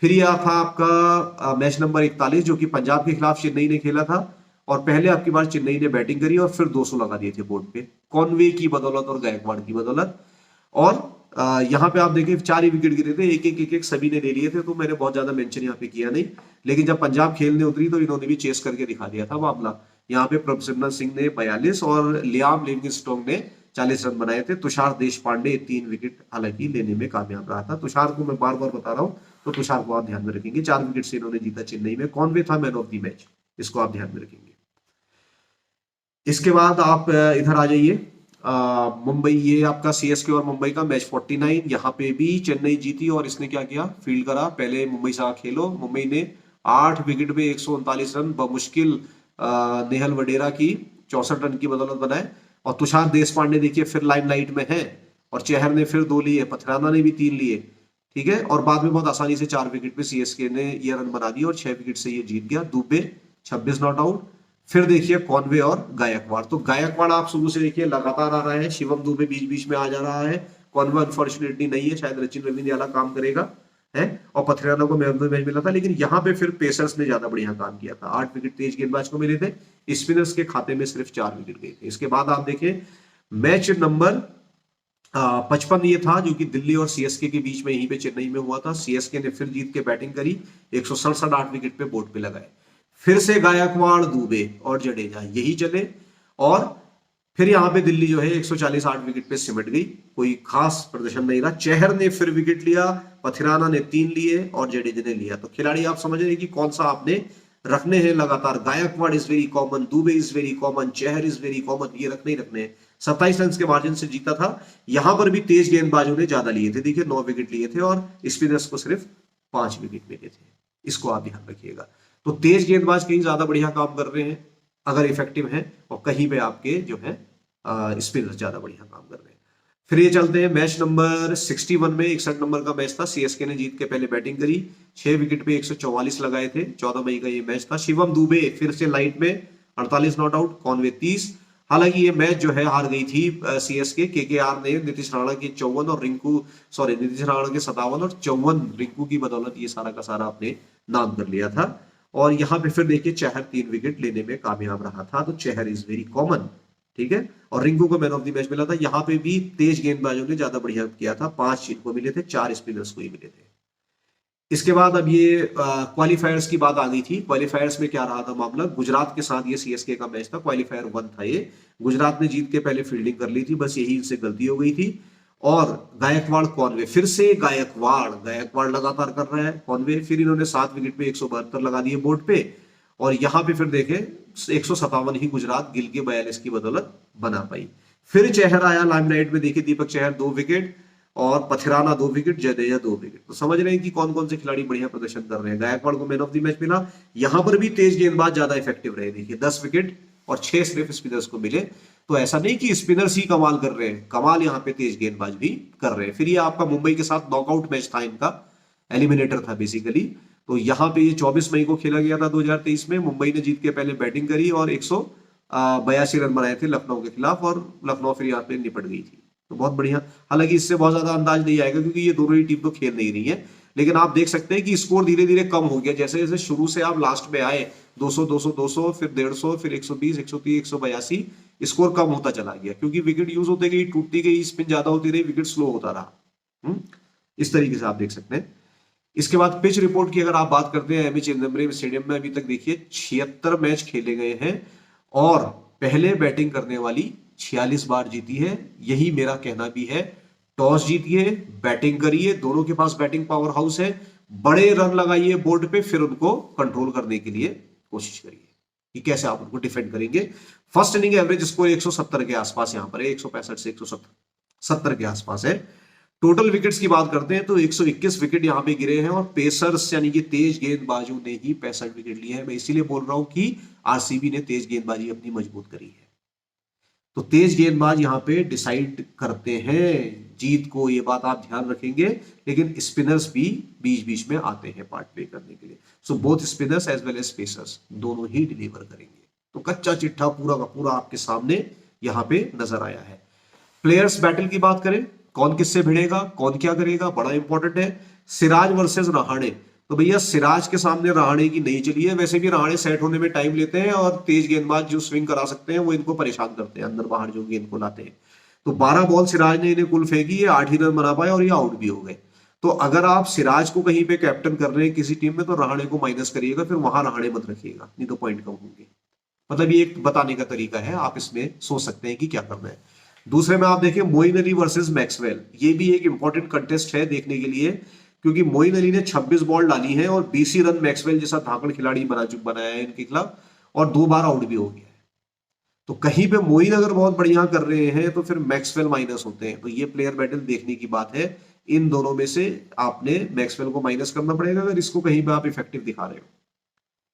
फिर यह था आपका मैच नंबर 41 जो कि पंजाब के खिलाफ चेन्नई ने खेला था और पहले आपकी बार चेन्नई ने बैटिंग करी और फिर 200 लगा दिए थे बोर्ड पे, कॉनवे की बदौलत और गायकवाड़ की बदौलत। और यहाँ पे आप देखिए 4 ही विकेट गिरे थे, एक सभी ने ले लिए थे, तो मैंने बहुत ज्यादा मेंशन यहाँ पे किया नहीं। लेकिन जब पंजाब खेलने उतरी तो इन्होंने भी चेस करके दिखा दिया था मामला। यहाँ पे प्रभसिमरन सिंह ने 42 और लियाम लिविंगस्टोन ने 40 रन बनाए थे। तुषार देशपांडे 3 विकेट हालांकि लेने में कामयाब रहा था। तुषार को मैं बार बार बता रहा हूँ, तो तुषार को आप ध्यान में रखेंगे। 4 विकेट से इन्होंने जीता चेन्नई में। कॉनवे था मैन ऑफ द मैच, इसको आप ध्यान में रखेंगे। इसके बाद आप इधर आ जाइए, मुंबई, ये आपका सीएसके और मुंबई का मैच 49। यहाँ पे भी चेन्नई जीती और इसने क्या किया, फील्ड करा। पहले मुंबई से खेलो, मुंबई ने 8 विकेट पे 139 रन बमुश्किल नेहल वडेरा की 64 रन की बदौलत बनाए। और तुषार देशपांडे देखिए फिर लाइमलाइट में है और चहर ने फिर 2 लिए, पथराना ने भी 3 लिए, ठीक है। और बाद में बहुत आसानी से 4 विकेट पे सीएसके ने ये रन बना दिए और 6 विकेट से ये जीत गया। Dubey 26 not out. फिर देखिए कॉनवे और गायकवाड़, तो गायकवाड़ आप शुरू से देखिए लगातार आ रहा है, शिवम दुबे बीच बीच में आ जा रहा है। कॉनवे अनफॉर्चुनेटली नहीं है, शायद रचिन रवींद्र काम करेगा है। और पथरियाना को मैच मैच मिला था, लेकिन यहाँ पे फिर पेसर्स ने ज्यादा बढ़िया काम किया था। 8 विकेट तेज गेंदबाज को मिले थे, स्पिनर्स के खाते में सिर्फ 4 विकेट गए थे। इसके बाद आप देखें मैच नंबर 55 ये था जो कि दिल्ली और सीएसके के बीच में यहीं पे चेन्नई में हुआ था। सीएसके ने फिर जीत के बैटिंग करी, 167 8 विकेट पे बोर्ड पे लगाए। फिर से गायकवाड़, दुबे और जडेजा यही चले और फिर यहाँ पे दिल्ली जो है 140 8 विकेट पे सिमट गई, कोई खास प्रदर्शन नहीं रहा। चहर ने फिर विकेट लिया, पथिराना ने 3 लिए और जडेजा ने लिया। तो खिलाड़ी आप समझ रहे कि कौन सा आपने रखने हैं लगातार। Gaikwad is very common, Dube is very common, Chahar is very common, ये रखने ही रखने हैं। 27 रन के मार्जिन से जीता था। यहां पर भी तेज गेंदबाजों ने ज्यादा लिए थे, देखिए 9 विकेट लिए थे और स्पिनर्स को सिर्फ 5 विकेट मिले थे। इसको आप ध्यान रखिएगा। तो तेज गेंदबाज कहीं ज्यादा बढ़िया काम कर रहे हैं अगर इफेक्टिव है, और कहीं पे आपके जो है स्पिनर्स ज्यादा बढ़िया काम कर रहे हैं। फिर ये चलते हैं मैच नंबर 61 में, 61 नंबर का मैच था। सीएसके ने जीत के पहले बैटिंग करी, 6 विकेट पे 144 लगाए थे। 14 मई का ये मैच था। शिवम दुबे फिर से लाइट में 48 नॉट आउट, कॉनवे 30। हालांकि ये मैच जो है हार गई थी सीएसके। केकेआर ने नीतीश राणा की 54 और नीतीश राणा के 57 और 54 रिंकू की बदौलत ये सारा का सारा अपने नाम कर लिया था। और यहाँ पे फिर देखिए चहर 3 विकेट लेने में कामयाब रहा था। तो चहर इज वेरी कॉमन, ठीक है। और रिंकू को मैन ऑफ द मैच मिला था। यहाँ पे भी तेज गेंदबाजों ने ज्यादा बढ़िया किया था, 5 इनको मिले थे, 4 स्पिनर्स को ही मिले थे। इसके बाद अब ये क्वालिफायर्स की बात आ गई थी। क्वालिफायर्स में क्या रहा था मामला, गुजरात के साथ ये सीएसके का मैच था, क्वालिफायर 1 था ये। गुजरात ने जीत के पहले फील्डिंग कर ली थी, बस यही इनसे गलती हो गई थी। और गायकवाड़ कॉनवे, फिर से गायकवाड़ लगातार कर रहा है कॉनवे। फिर इन्होंने 7 विकेट पे 172 लगा दिए बोर्ड पे। और यहां पे फिर देखें 157 ही गुजरात गिल के 42 की बदौलत बना पाई। फिर चहर आया लाइमलाइट में, देखिए दीपक चहर 2 विकेट और पथिराना 2 विकेट, जडेजा 2 विकेट। तो समझ रहे हैं कि कौन कौन से खिलाड़ी बढ़िया प्रदर्शन कर रहे हैं। गायकवाड़ को मैन ऑफ द मैच मिला। यहां पर भी तेज गेंदबाज ज्यादा इफेक्टिव रहे, देखिए 10 विकेट और 6 सिर्फ स्पिनर्स को मिले। तो ऐसा नहीं कि स्पिनर्स ही कमाल कर रहे हैं, कमाल यहाँ पे तेज गेंदबाज भी कर रहे हैं। फिर ये आपका मुंबई के साथ नॉकआउट मैच था, इनका एलिमिनेटर था बेसिकली। तो यहाँ पे ये 24 मई को खेला गया था 2023 में। मुंबई ने जीत के पहले बैटिंग करी और 182 रन बनाए थे लखनऊ के खिलाफ, और लखनऊ फिर यहाँ पे निपट गई थी। तो बहुत बढ़िया। हालांकि इससे बहुत ज्यादा अंदाज नहीं आएगा क्योंकि ये दोनों ही टीम तो खेल नहीं रही है, लेकिन आप देख सकते हैं कि स्कोर धीरे धीरे कम हो गया। जैसे जैसे शुरू से आप लास्ट में आए 200 200 200, फिर 150, फिर 120 130 182, स्कोर कम होता चला गया क्योंकि विकेट यूज होते गई, टूटती गई, स्पिन ज्यादा होती रही, विकेट स्लो होता रहा। इस तरीके से आप देख सकते हैं। इसके बाद पिच रिपोर्ट की अगर आप बात करते हैं, एमए चिदम्बरम स्टेडियम में अभी तक देखिए 76 मैच खेले गए हैं और पहले बैटिंग करने वाली 46 बार जीती है। यही मेरा कहना भी है, टॉस जीतिए, बैटिंग करिए, दोनों के पास बैटिंग पावर हाउस है, बड़े रन लगाइए बोर्ड पे, फिर उनको कंट्रोल करने के लिए कोशिश करिए कि कैसे आप उनको डिफेंड करेंगे। फर्स्ट इनिंग एवरेज स्कोर 170 के आसपास यहाँ पर है, 165 से 170 के आसपास है। टोटल विकेट्स की बात करते हैं तो 121 विकेट यहाँ पे गिरे हैं और पेसर्स यानी कि तेज गेंदबाजों ने ही 65 विकेट लिए हैं। मैं इसीलिए बोल रहा हूं कि आरसीबी ने तेज गेंदबाजी अपनी मजबूत करी है। तो तेज गेंदबाज यहाँ पे डिसाइड करते हैं जीत को, ये बात आप ध्यान रखेंगे। लेकिन स्पिनर्स भी बीच बीच में आते हैं पार्ट प्ले करने के लिए। So both spinners as well as pacers दोनों ही डिलीवर करेंगे। तो कच्चा चिट्ठा पूरा का पूरा आपके सामने यहाँ पे नजर आया है। प्लेयर्स बैटल की बात करें, कौन किससे भिड़ेगा, कौन क्या करेगा, बड़ा इंपॉर्टेंट है। सिराज वर्सेस रहाणे, तो भैया सिराज के सामने रहाणे की नहीं चली है। वैसे भी रहाणे सेट होने में टाइम लेते हैं और तेज गेंदबाज जो स्विंग करा सकते हैं वो इनको परेशान करते हैं, अंदर बाहर जो गेंद को लाते हैं। तो 12 बॉल सिराज ने इन्हें कुल फेंकी है, 8 ही रन बना पाए और ये आउट भी हो गए। तो अगर आप सिराज को कहीं पे कैप्टन कर रहे हैं किसी टीम में तो रहाणे को माइनस करिएगा, फिर वहां रहाणे मत रखिएगा, नहीं तो पॉइंट कम होंगे। मतलब ये एक बताने का तरीका है, आप इसमें सोच सकते हैं कि क्या करना है। दूसरे में आप देखिए मोइन अली वर्सेस मैक्सवेल, ये भी एक इंपॉर्टेंट कंटेस्ट है देखने के लिए, क्योंकि मोइन अली ने 26 बॉल डाली है और 20 रन मैक्सवेल जैसा धाकड़ खिलाड़ी बनाया है इनके खिलाफ, और 2 बार आउट भी हो गया है। तो कहीं पे मोइन अगर बहुत बढ़िया कर रहे हैं तो फिर मैक्सवेल माइनस होते हैं। तो ये प्लेयर बैटल देखने की बात है। इन दोनों में से आपने मैक्सवेल को माइनस करना पड़ेगा अगर इसको कहीं पे आप इफेक्टिव दिखा रहे हो।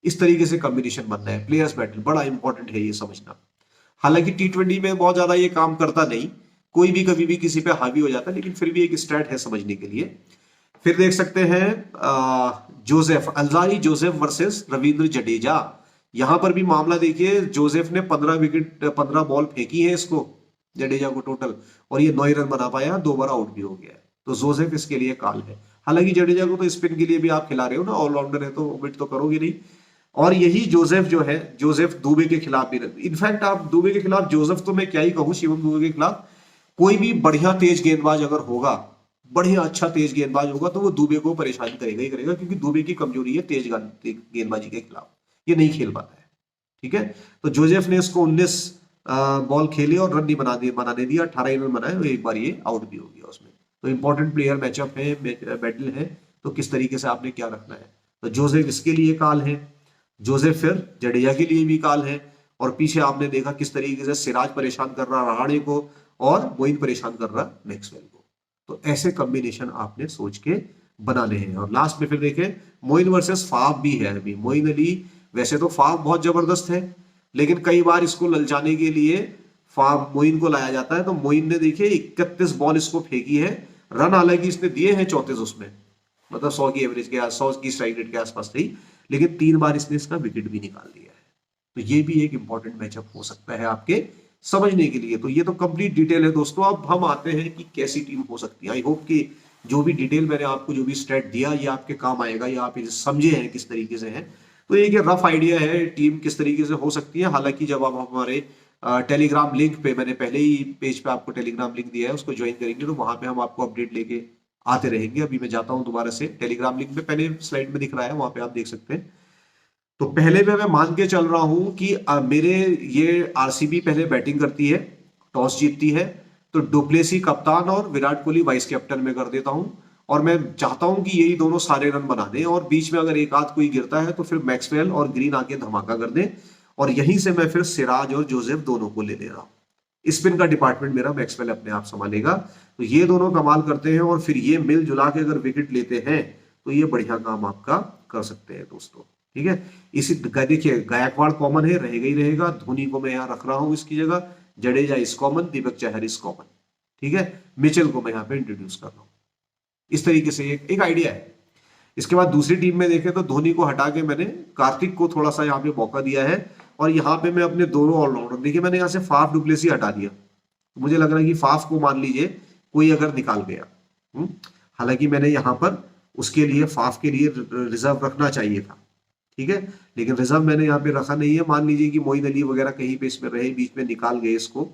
इस तरीके से कॉम्बिनेशन बनना है। प्लेयर्स बैटल बड़ा इंपॉर्टेंट है ये समझना। हालांकि T20 में बहुत ज्यादा ये काम करता नहीं, कोई भी कभी भी किसी पे हावी हो जाता है, लेकिन फिर भी एक स्टैट है समझने के लिए। फिर देख सकते हैं Alzarri Joseph versus Ravindra Jadeja. यहां पर भी मामला देखिए, जोसेफ ने 15 बॉल फेंकी है इसको जडेजा को टोटल, और ये 9 रन बना पाया, 2 बार आउट भी हो गया है। तो जोसेफ इसके लिए काल है। हालांकि जडेजा को तो स्पिन के लिए भी आप खिला रहे हो ना, ऑलराउंडर है तो ओमिट तो करोगे नहीं। और यही जोसेफ जो है, जोसेफ दुबे के खिलाफ भी, इनफैक्ट आप दुबे के खिलाफ, जोसेफ तो मैं क्या ही कहूं, शिवम दुबे के खिलाफ कोई भी बढ़िया तेज गेंदबाज अगर होगा, बढ़िया अच्छा तेज गेंदबाज होगा तो वो दुबे को परेशान करेगा ही करेगा, क्योंकि दुबे की कमजोरी है तेज गेंदबाजी के खिलाफ, ये नहीं खेल पाता है। ठीक है, तो जोसेफ ने इसको 19 बॉल खेले और रन नहीं बनाने दिया, 18 रन बनाए, एक बार ये आउट भी हो गया उसमें। तो इंपॉर्टेंट प्लेयर मैचअप है, बैटल है, तो किस तरीके से आपने क्या रखना है। तो जोसेफ इसके लिए काल है, जोसेफ फिर जडेजा के लिए भी काल है, और पीछे आपने देखा किस तरीके से सिराज परेशान कर रहा रहाणे को और मोइन परेशान कर रहा मैक्सवेल को। तो ऐसे कॉम्बिनेशन आपने सोच के बनाने हैं। और लास्ट में फिर देखें मोइन वर्सेस फाफ भी है। अभी मोइन अली, वैसे तो फाफ बहुत जबरदस्त है, लेकिन कई बार इसको ललचाने के लिए फाफ मोइन को लाया जाता है। तो मोइन ने देखिए 31 बॉल इसको फेंकी है, रन हालांकि इसने दिए हैं 34 उसमें, मतलब 100 की एवरेज के 100 की स्ट्राइक रेट के आसपास थी, लेकिन 3 बार इसने इसका विकेट भी निकाल दिया है। तो ये भी एक इंपॉर्टेंट मैचअप हो सकता है आपके समझने के लिए। तो ये तो कंप्लीट डिटेल है दोस्तों। अब हम आते हैं कि कैसी टीम हो सकती है। आई होप कि जो भी डिटेल मैंने आपको जो भी स्टेट दिया ये आपके काम आएगा, या आप इसे समझे हैं किस तरीके से है। तो एक रफ आइडिया है टीम किस तरीके से हो सकती है। हालांकि जब आप हमारे टेलीग्राम लिंक पे, मैंने पहले ही पेज पे आपको टेलीग्राम लिंक दिया है, उसको ज्वाइन करेंगे तो वहां पे हम आपको अपडेट लेके आते रहेंगे। अभी मैं जाता हूं दोबारा से टेलीग्राम लिंक पे, पहले स्लाइड में दिख रहा है, वहां पे आप देख सकते हैं। तो पहले में मैं मान के चल रहा हूं कि मेरे ये आरसीबी पहले बैटिंग करती है, टॉस जीतती है, तो डुप्लेसी कप्तान और विराट कोहली वाइस कैप्टन में कर देता हूं। और मैं चाहता हूं कि यही दोनों सारे रन बना दें, और बीच में अगर एक आध कोई गिरता है तो फिर मैक्सवेल और ग्रीन आके धमाका कर दें, और यहीं से मैं फिर सिराज और जोसेफ दोनों को ले ले रहा हूं। स्पिन का डिपार्टमेंट मेरा मैक्सवेल अपने आप संभालेगा। तो ये दोनों कमाल करते हैं, और फिर ये मिल जुला के अगर विकेट लेते हैं तो ये बढ़िया काम आपका कर सकते हैं दोस्तों। ठीक है, इसी देखिए गायकवाड़ कॉमन है, रहेगा ही रहेगा। धोनी को मैं यहां रख रहा हूं इसकी जगह, जडेजा इस कॉमन, दीपक चहर इस कॉमन। ठीक है, मिचेल को मैं यहां पे इंट्रोड्यूस कर रहा हूं। इस तरीके से एक आइडिया है। इसके बाद दूसरी टीम में देखें तो धोनी को हटा के मैंने कार्तिक को थोड़ा सा यहाँ पे मौका दिया है, और यहाँ पे मैं अपने दोनों ऑलराउंडर, देखिए मैंने यहाँ से फाफ डुप्लेसी हटा दिया। तो मुझे लग रहा है कि फाफ को मान लीजिए कोई अगर निकाल गया, हालांकि मैंने यहाँ पर उसके लिए फाफ के लिए रिजर्व रखना चाहिए था। ठीक है, लेकिन रिजर्व मैंने यहाँ पे रखा नहीं है। मान लीजिए कि मोइन अली वगैरह कहीं पे इसमें रहे, बीच में निकाल गए इसको,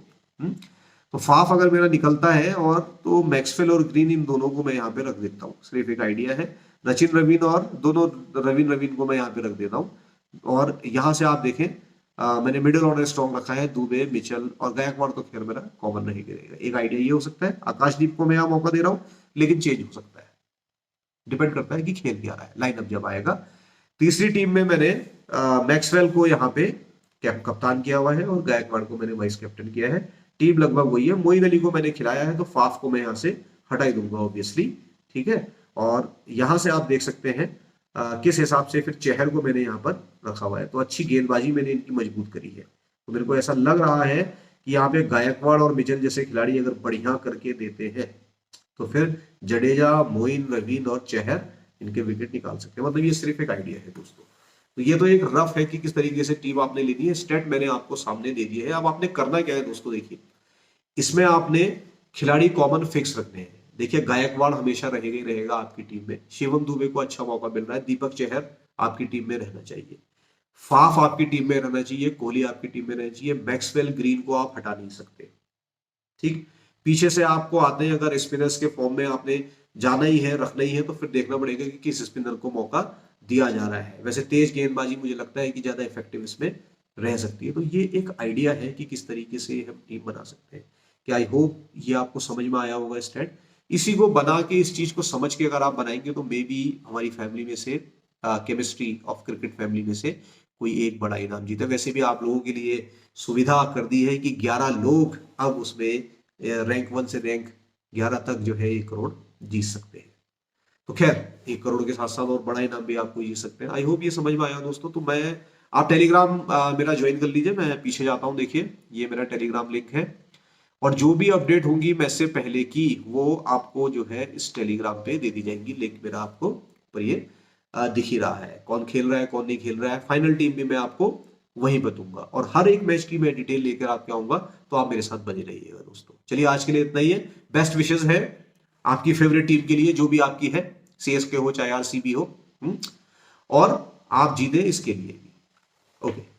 तो फाफ अगर मेरा निकलता है, और तो मैक्सवेल और ग्रीन इन दोनों को मैं यहाँ पे रख देता हूँ। सिर्फ एक आइडिया है। सचिन रवीन और दोनों रवीन को मैं यहाँ पे रख देता हूँ। और यहाँ से आप देखें मैंने मिडिल ऑर्डर स्ट्रॉन्ग रखा है, दुबे, मिचेल और गायकवाड़ तो खैर मेरा कॉमन नहीं करेगा। एक आइडिया ये हो सकता है। आकाशदीप को मैं यहाँ मौका दे रहा हूँ, लेकिन चेंज हो सकता है, डिपेंड करता है कि खेल क्या रहा है, लाइनअप जब आएगा। तीसरी टीम में मैंने मैक्सवेल को यहाँ पे कप्तान किया हुआ है, और गायकवाड़ को मैंने वाइस कैप्टन किया है। टीम लगभग वही है। मोइन अली को मैंने खिलाया है, तो फाफ को मैं यहाँ से हटा ही दूंगा ऑब्वियसली। ठीक है, और यहाँ से आप देख सकते हैं किस हिसाब से फिर चहर को मैंने यहाँ पर रखा हुआ है। तो अच्छी गेंदबाजी मैंने इनकी मजबूत करी है। तो मेरे को ऐसा लग रहा है कि यहाँ पे गायकवाड़ और मिचेल जैसे खिलाड़ी अगर बढ़िया करके देते हैं तो फिर जडेजा, मोइन, रवीन और चहर इनके विकेट निकाल सकते हैं। मतलब ये सिर्फ एक आइडिया है दोस्तों। तो ये तो एक रफ है कि किस तरीके से टीम आपने लेनी है। स्टेट मैंने आपको सामने दे दिए है। अब आपने करना क्या है दोस्तों, देखिए इसमें आपने खिलाड़ी कॉमन फिक्स रखने हैं। देखिए गायकवाड़ हमेशा रहेगा ही रहेगा आपकी टीम में, शिवम दुबे को अच्छा मौका मिल रहा है, दीपक चहर आपकी टीम में रहना चाहिए, फाफ आपकी टीम में रहना चाहिए, कोहली आपकी टीम में रहना चाहिए, मैक्सवेल, ग्रीन को आप हटा नहीं सकते। ठीक, पीछे से आपको आते हैं अगर स्पिनर्स के फॉर्म में आपने जाना ही है, रखना ही है, तो फिर देखना पड़ेगा कि किस स्पिनर को मौका दिया जा रहा है। वैसे तेज गेंदबाजी मुझे लगता है कि ज्यादा इफेक्टिव इसमें रह सकती है। तो ये एक आइडिया है कि किस तरीके से हम टीम बना सकते हैं। कि आई होप ये आपको समझ में आया होगा स्टेट। इसी को बना के, इस चीज को समझ के अगर आप बनाएंगे तो मे बी हमारी फैमिली में से, केमिस्ट्री ऑफ क्रिकेट फैमिली में से कोई एक बड़ा इनाम जीते। वैसे भी आप लोगों के लिए सुविधा कर दी है कि 11 लोग अब उसमें रैंक 1 से रैंक 11 तक जो है 1 करोड़ जीत सकते हैं। तो खैर 1 करोड़ के साथ साथ और बड़ा इनाम भी आपको जीत सकते हैं। आई होप ये समझ में आया दोस्तों। तो मैं, आप टेलीग्राम मेरा ज्वाइन कर लीजिए। मैं पीछे जाता हूँ, देखिए ये मेरा टेलीग्राम लिंक है, और जो भी अपडेट होंगी मैच से पहले की वो आपको जो है इस टेलीग्राम पे दे दी जाएंगी। लिंक मेरा आपको पर ये दिख ही रहा है, कौन खेल रहा है कौन नहीं खेल रहा है। फाइनल टीम भी मैं आपको वहीं बताऊंगा, और हर एक मैच की मैं डिटेल लेकर आपके आऊंगा। तो आप मेरे साथ बने रहिएगा दोस्तों। चलिए आज के लिए इतना ही है। बेस्ट विशेष है आपकी फेवरेट टीम के लिए, जो भी आपकी है, सीएसके हो चाहे आरसीबी हो, और आप जीते इसके लिए भी। ओके।